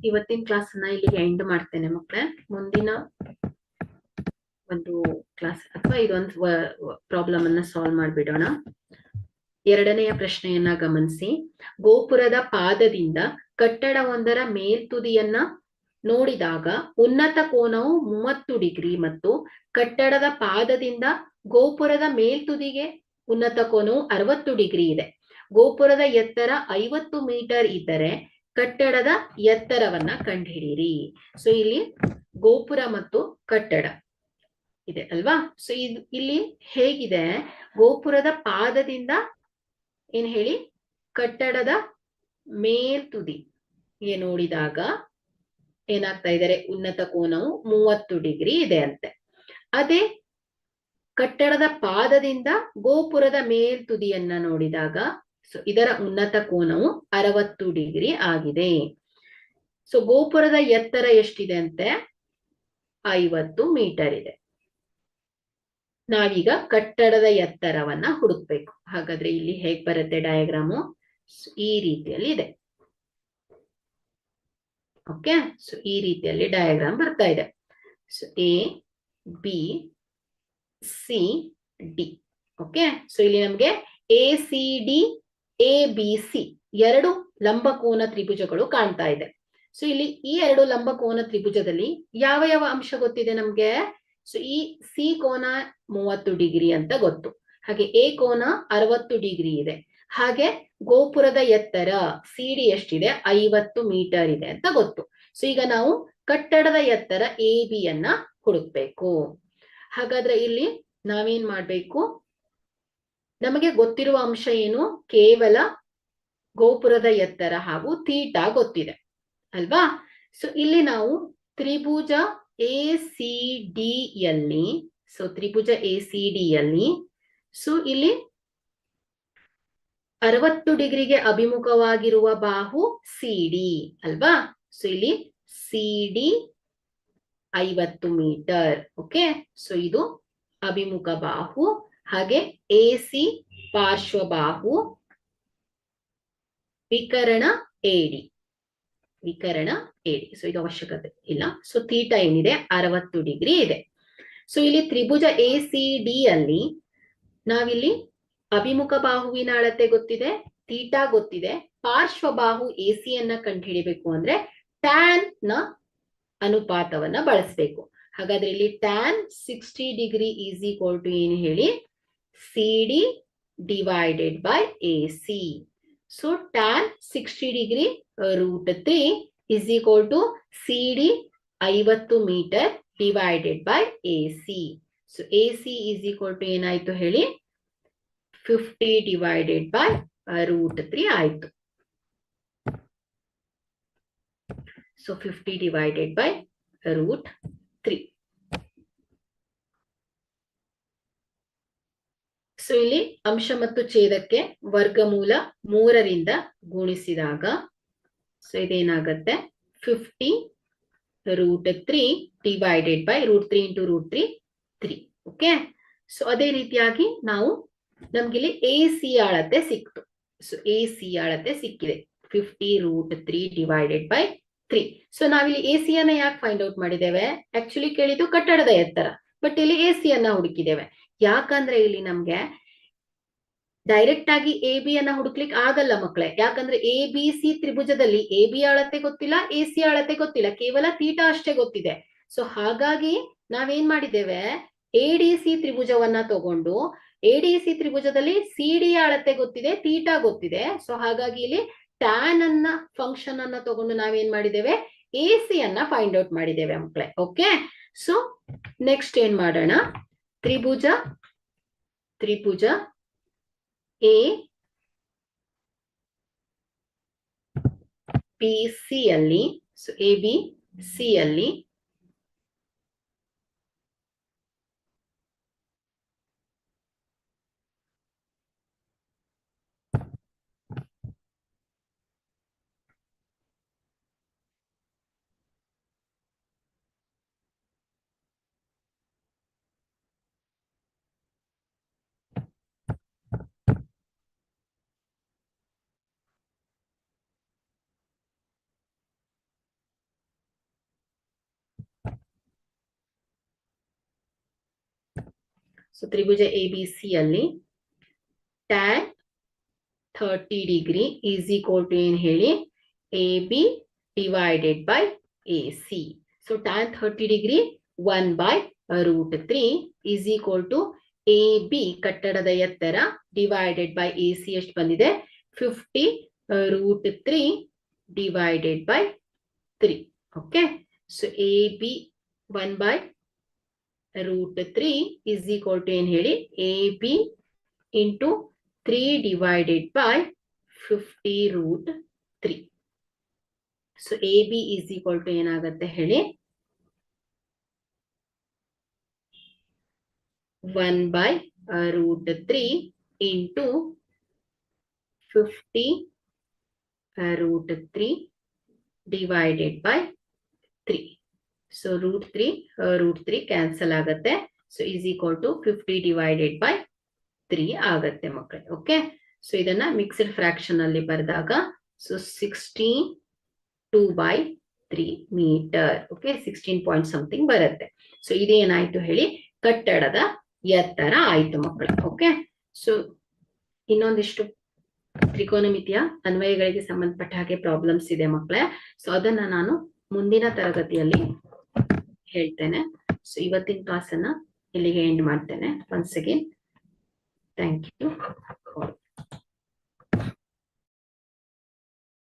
ಇವತ್ತಿನ ಕ್ಲಾಸ್ ಅನ್ನ ಇಲ್ಲಿಗೆ ಎಂಡ್ ಮಾಡ್ತೇನೆ ಮಕ್ಕಳೇ. ಮುಂದಿನ ಒಂದು ಕ್ಲಾಸ್ ಅಥವಾ ಇದೊಂದು ಪ್ರಾಬ್ಲಮ್ ಅನ್ನ ಸಾಲ್ವ್ ಮಾಡ್ಬಿಡೋಣ. ಎರಡನೆಯ ಪ್ರಶ್ನೆಯನ್ನ ಗಮನಿಸಿ. ಗೋಪುರದ ಪಾದದಿಂದ ಕಟ್ಟಡವೊಂದರ ಮೇಲ್ತುದಿಯನ್ನ ನೋಡಿದಾಗ ಉನ್ನತ ಕೋನವು 30 ಡಿಗ್ರಿ ಮತ್ತು ಕಟ್ಟಡದ ಪಾದದಿಂದ ಗೋಪುರದ ಮೇಲ್ತುದಿಗೆ ಉನ್ನತ ಕೋನವು 60 ಡಿಗ್ರಿ ಇದೆ. ಗೋಪುರದ ಎತ್ತರ 50 ಮೀಟರ್ ಇದ್ದರೆ ಕಟ್ಟಡದ ಎತ್ತರವನ್ನ ಕಂಡುಹಿಡಿಯಿರಿ. ಸೊ ಇಲ್ಲಿ ಗೋಪುರ ಮತ್ತು ಕಟ್ಟಡ ಇದೆ ಅಲ್ವಾ. ಸೊ ಇಲ್ಲಿ ಹೇಗಿದೆ, ಗೋಪುರದ ಪಾದದಿಂದ ಏನ್ ಹೇಳಿ ಕಟ್ಟಡದ ಮೇಲ್ತುದಿಗೆ ನೋಡಿದಾಗ ಏನಾಗ್ತಾ ಇದ್ದಾರೆ, ಉನ್ನತ ಕೋನವು 30 ಡಿಗ್ರಿ ಇದೆ ಅಂತೆ. ಅದೇ ಕಟ್ಟಡದ ಪಾದದಿಂದ ಗೋಪುರದ ಮೇಲ್ತುದಿಯನ್ನ ನೋಡಿದಾಗ ಸೊ ಇದರ ಉನ್ನತ ಕೋನವು 60 ಡಿಗ್ರಿ ಆಗಿದೆ. ಸೊ ಗೋಪುರದ ಎತ್ತರ ಎಷ್ಟಿದೆ ಅಂತೆ 50 ಮೀಟರ್ ಇದೆ. ನಾವೀಗ ಕಟ್ಟಡದ ಎತ್ತರವನ್ನ ಹುಡುಕ್ಬೇಕು. ಹಾಗಾದ್ರೆ ಇಲ್ಲಿ ಹೇಗ್ ಬರುತ್ತೆ ಡಯಾಗ್ರಾಮು, ಈ ರೀತಿಯಲ್ಲಿ ಇದೆ. ಓಕೆ, ಸೊ ಈ ರೀತಿಯಲ್ಲಿ ಡಯಾಗ್ರಾಮ್ ಬರ್ತಾ ಇದೆ. So A B C D. Okay, so ಇಲ್ಲಿ ನಮ್ಗೆ A C D A B C ಎರಡು ಲಂಬಕೋನ ತ್ರಿಭುಜಗಳು ಕಾಣ್ತಾ ಇದೆ. ಸೊ ಇಲ್ಲಿ ಈ ಎರಡು ಲಂಬಕೋನ ತ್ರಿಭುಜದಲ್ಲಿ ಯಾವ ಯಾವ ಅಂಶ ಗೊತ್ತಿದೆ ನಮ್ಗೆ. ಸೊ ಈ ಸಿ ಕೋನ 30 ಡಿಗ್ರಿ ಅಂತ ಗೊತ್ತು. ಹಾಗೆ ಎ ಕೋನ 60 ಡಿಗ್ರಿ ಇದೆ. ಹಾಗೆ ಗೋಪುರದ ಎತ್ತರ ಸಿ ಡಿ ಎಷ್ಟಿದೆ 50 ಮೀಟರ್ ಇದೆ ಅಂತ ಗೊತ್ತು. ಸೊ ಈಗ ನಾವು ಕಟ್ಟಡದ ಎತ್ತರ ಎ ಬಿ ಯನ್ನ ಹುಡುಕ್ಬೇಕು. ಹಾಗಾದ್ರೆ ಇಲ್ಲಿ ನಾವೇನ್ ಮಾಡ್ಬೇಕು, ನಮಗೆ ಗೊತ್ತಿರುವ ಅಂಶ ಏನು, ಕೇವಲ ಗೋಪುರದ ಎತ್ತರ ಹಾಗೂ ಥೀಟಾ ಗೊತ್ತಿದೆ ಅಲ್ವಾ. ಸೊ ಇಲ್ಲಿ ನಾವು ತ್ರಿಭುಜ ಎ ಸಿ ಡಿ ಯಲ್ಲಿ ಸೊ ತ್ರಿಭುಜ ಎ ಸಿ ಡಿ ಯಲ್ಲಿ ಸೊ ಇಲ್ಲಿ 60 ಡಿಗ್ರಿಗೆ ಅಭಿಮುಖವಾಗಿರುವ ಬಾಹು ಸಿ ಡಿ ಅಲ್ವಾ. ಸೊ ಇಲ್ಲಿ C D 50 metre. Okay, so ಇದು ಅಭಿಮುಖ ಬಾಹು. ಹಾಗೆ ಎ ಸಿ ಪಾರ್ಶ್ವಬಾಹು, ವಿಕರ್ಣ ಎಡಿ ಸೊ ಇದು ಅವಶ್ಯಕತೆ ಇಲ್ಲ. ಸೊ ಥೀಟಾ ಏನಿದೆ 60 ಡಿಗ್ರಿ ಇದೆ. ಸೊ ಇಲ್ಲಿ ತ್ರಿಭುಜ ಎ ಸಿ ಡಿ ಅಲ್ಲಿ ನಾವಿಲ್ಲಿ ಅಭಿಮುಖ ಬಾಹುವಿನ ಅಳತೆ ಗೊತ್ತಿದೆ, ಥೀಟಾ ಗೊತ್ತಿದೆ. ಪಾರ್ಶ್ವಬಾಹು ಎ ಸಿ ಯನ್ನ ಕಂಡುಹಿಡಿಬೇಕು ಅಂದ್ರೆ ಟ್ಯಾನ್ ನ ಅನುಪಾತವನ್ನ ಬಳಸಬೇಕು. ಹಾಗಾದ್ರೆ ಇಲ್ಲಿ tan 60 degree is equal to ಏನು ಹೇಳಿ, C D divided by A C. So tan 60 degree √3 is equal to C D 50 metre divided by A C. So A C is equal to ಏನಾಯ್ತು ಹೇಳಿ, 50 divided by √3 ಆಯ್ತು. So 50 divided by √3. So ಇಲ್ಲಿ ಅಂಶ ಮತ್ತು ಛೇದಕ್ಕೆ ವರ್ಗಮೂಲ 3ರಿಂದ ಗುಣಿಸಿದಾಗ so ಇದೇನಾಗತ್ತೆ 50 √3 divided by √3 into √3 3. Okay, so ಅದೇ ರೀತಿಯಾಗಿ ನಾವು ನಮ್ಗಿಲ್ಲಿ ಎ ಸಿ ಅಳತೆ ಸಿಕ್ತು. ಸೊ ಎ ಸಿ ಅಳತೆ ಸಿಕ್ಕಿದೆ 50 √3 ಡಿವೈಡೆಡ್ ಬೈ 3. ಸೊ ನಾವಿಲ್ಲಿ ಎ ಸಿ ಅನ್ನ ಯಾಕೆ ಫೈಂಡ್ ಔಟ್ ಮಾಡಿದ್ದೇವೆ, ಆಕ್ಚುಲಿ ಕೇಳಿದ್ದು ಕಟ್ಟಡದ ಎತ್ತರ, ಬಟ್ ಇಲ್ಲಿ ಎ ಸಿ ಅನ್ನ ಹುಡುಕಿದ್ದೇವೆ. ಯಾಕಂದ್ರೆ ಇಲ್ಲಿ ನಮ್ಗೆ ಡೈರೆಕ್ಟ್ ಆಗಿ ಎ ಬಿ ಅನ್ನ ಹುಡುಕ್ಲಿಕ್ಕೆ ಆಗಲ್ಲ ಮಕ್ಕಳೇ. ಯಾಕಂದ್ರೆ ಎ ಬಿ ಸಿ ತ್ರಿಭುಜದಲ್ಲಿ ಎ ಬಿ ಅಳತೆ ಗೊತ್ತಿಲ್ಲ, ಎ ಸಿ ಅಳತೆ ಗೊತ್ತಿಲ್ಲ, ಕೇವಲ ಥೀಟಾ ಅಷ್ಟೇ ಗೊತ್ತಿದೆ. ಸೊ ಹಾಗಾಗಿ ನಾವೇನ್ ಮಾಡಿದ್ದೇವೆ, ಎ ಡಿ ಸಿ ತ್ರಿಭುಜವನ್ನ ತಗೊಂಡು ಎ ಡಿ ಸಿ ತ್ರಿಭುಜದಲ್ಲಿ ಸಿ ಡಿ ಅಳತೆ ಗೊತ್ತಿದೆ, ಥೀಟಾ ಗೊತ್ತಿದೆ. ಸೊ ಹಾಗಾಗಿ ಇಲ್ಲಿ ಟ್ಯಾನ್ ಅನ್ನ ಫಂಕ್ಷನ್ ಅನ್ನ ತಗೊಂಡು ನಾವೇನ್ ಮಾಡಿದ್ದೇವೆ, ಎ ಸಿ ಅನ್ನ ಫೈಂಡ್ ಔಟ್ ಮಾಡಿದ್ದೇವೆ ಮಕ್ಕಳೇ. ಓಕೆ, ಸೊ ನೆಕ್ಸ್ಟ್ ಏನ್ ಮಾಡೋಣ, ತ್ರಿಭುಜ ತ್ರಿಭುಜ ಎ ಬಿ ಸಿ ಅಲ್ಲಿ, ಸೊ ಎ ಬಿ ಸಿ ಅಲ್ಲಿ ಸೊ ತ್ರಿಭುಜ ಎ ಬಿ ಸಿ ಅಲ್ಲಿ tan 30 degree is equal to ಏನ್ ಹೇಳಿ, A B divided by A C. So tan 30 degree 1/√3 is equal to A B ಕಟ್ಟಡದ ಎತ್ತರ ಡಿವೈಡೆಡ್ ಬೈ ಎ ಸಿ ಎಷ್ಟು ಬಂದಿದೆ, 50√3 divided by 3. Okay, so A B 1/√3 is equal to ಏನ್ ಹೇಳಿ, A B into 3 divided by 50√3. So A B is equal to ಏನಾಗುತ್ತೆ ಹೇಳಿ, 1/√3 into 50√3 divided by 3. So √3 cancel ಆಗುತ್ತೆ. So is equal to 50 divided by 3 ಆಗತ್ತೆ ಮಕ್ಕಳೇ. Okay, so ಇದನ್ನ mixed fraction ಅಲ್ಲಿ ಬರೆದಾಗ so 16/2/3 metre. Okay, 16 point something ಬರುತ್ತೆ. So ಇದೇನಾಯ್ತು ಹೇಳಿ, ಕಟ್ಟಡದ ಎತ್ತರ ಆಯ್ತು ಮಕ್ಕಳೇ. ಓಕೆ, ಸೊ ಇನ್ನೊಂದಿಷ್ಟು ತ್ರಿಕೋನಮಿತಿಯ ಅನ್ವಯಗಳಿಗೆ ಸಂಬಂಧಪಟ್ಟ ಹಾಗೆ ಪ್ರಾಬ್ಲಮ್ಸ್ ಇದೆ ಮಕ್ಕಳೇ. ಸೊ ಅದನ್ನ ನಾನು ಮುಂದಿನ ತರಗತಿಯಲ್ಲಿ ಹೇಳ್ತೇನೆ. ಸೊ ಇವತ್ತಿನ ಕ್ಲಾಸ್ ಅನ್ನ ಇಲ್ಲಿಗೆ ಎಂಡ್ ಮಾಡ್ತೇನೆ. Once again Thank you.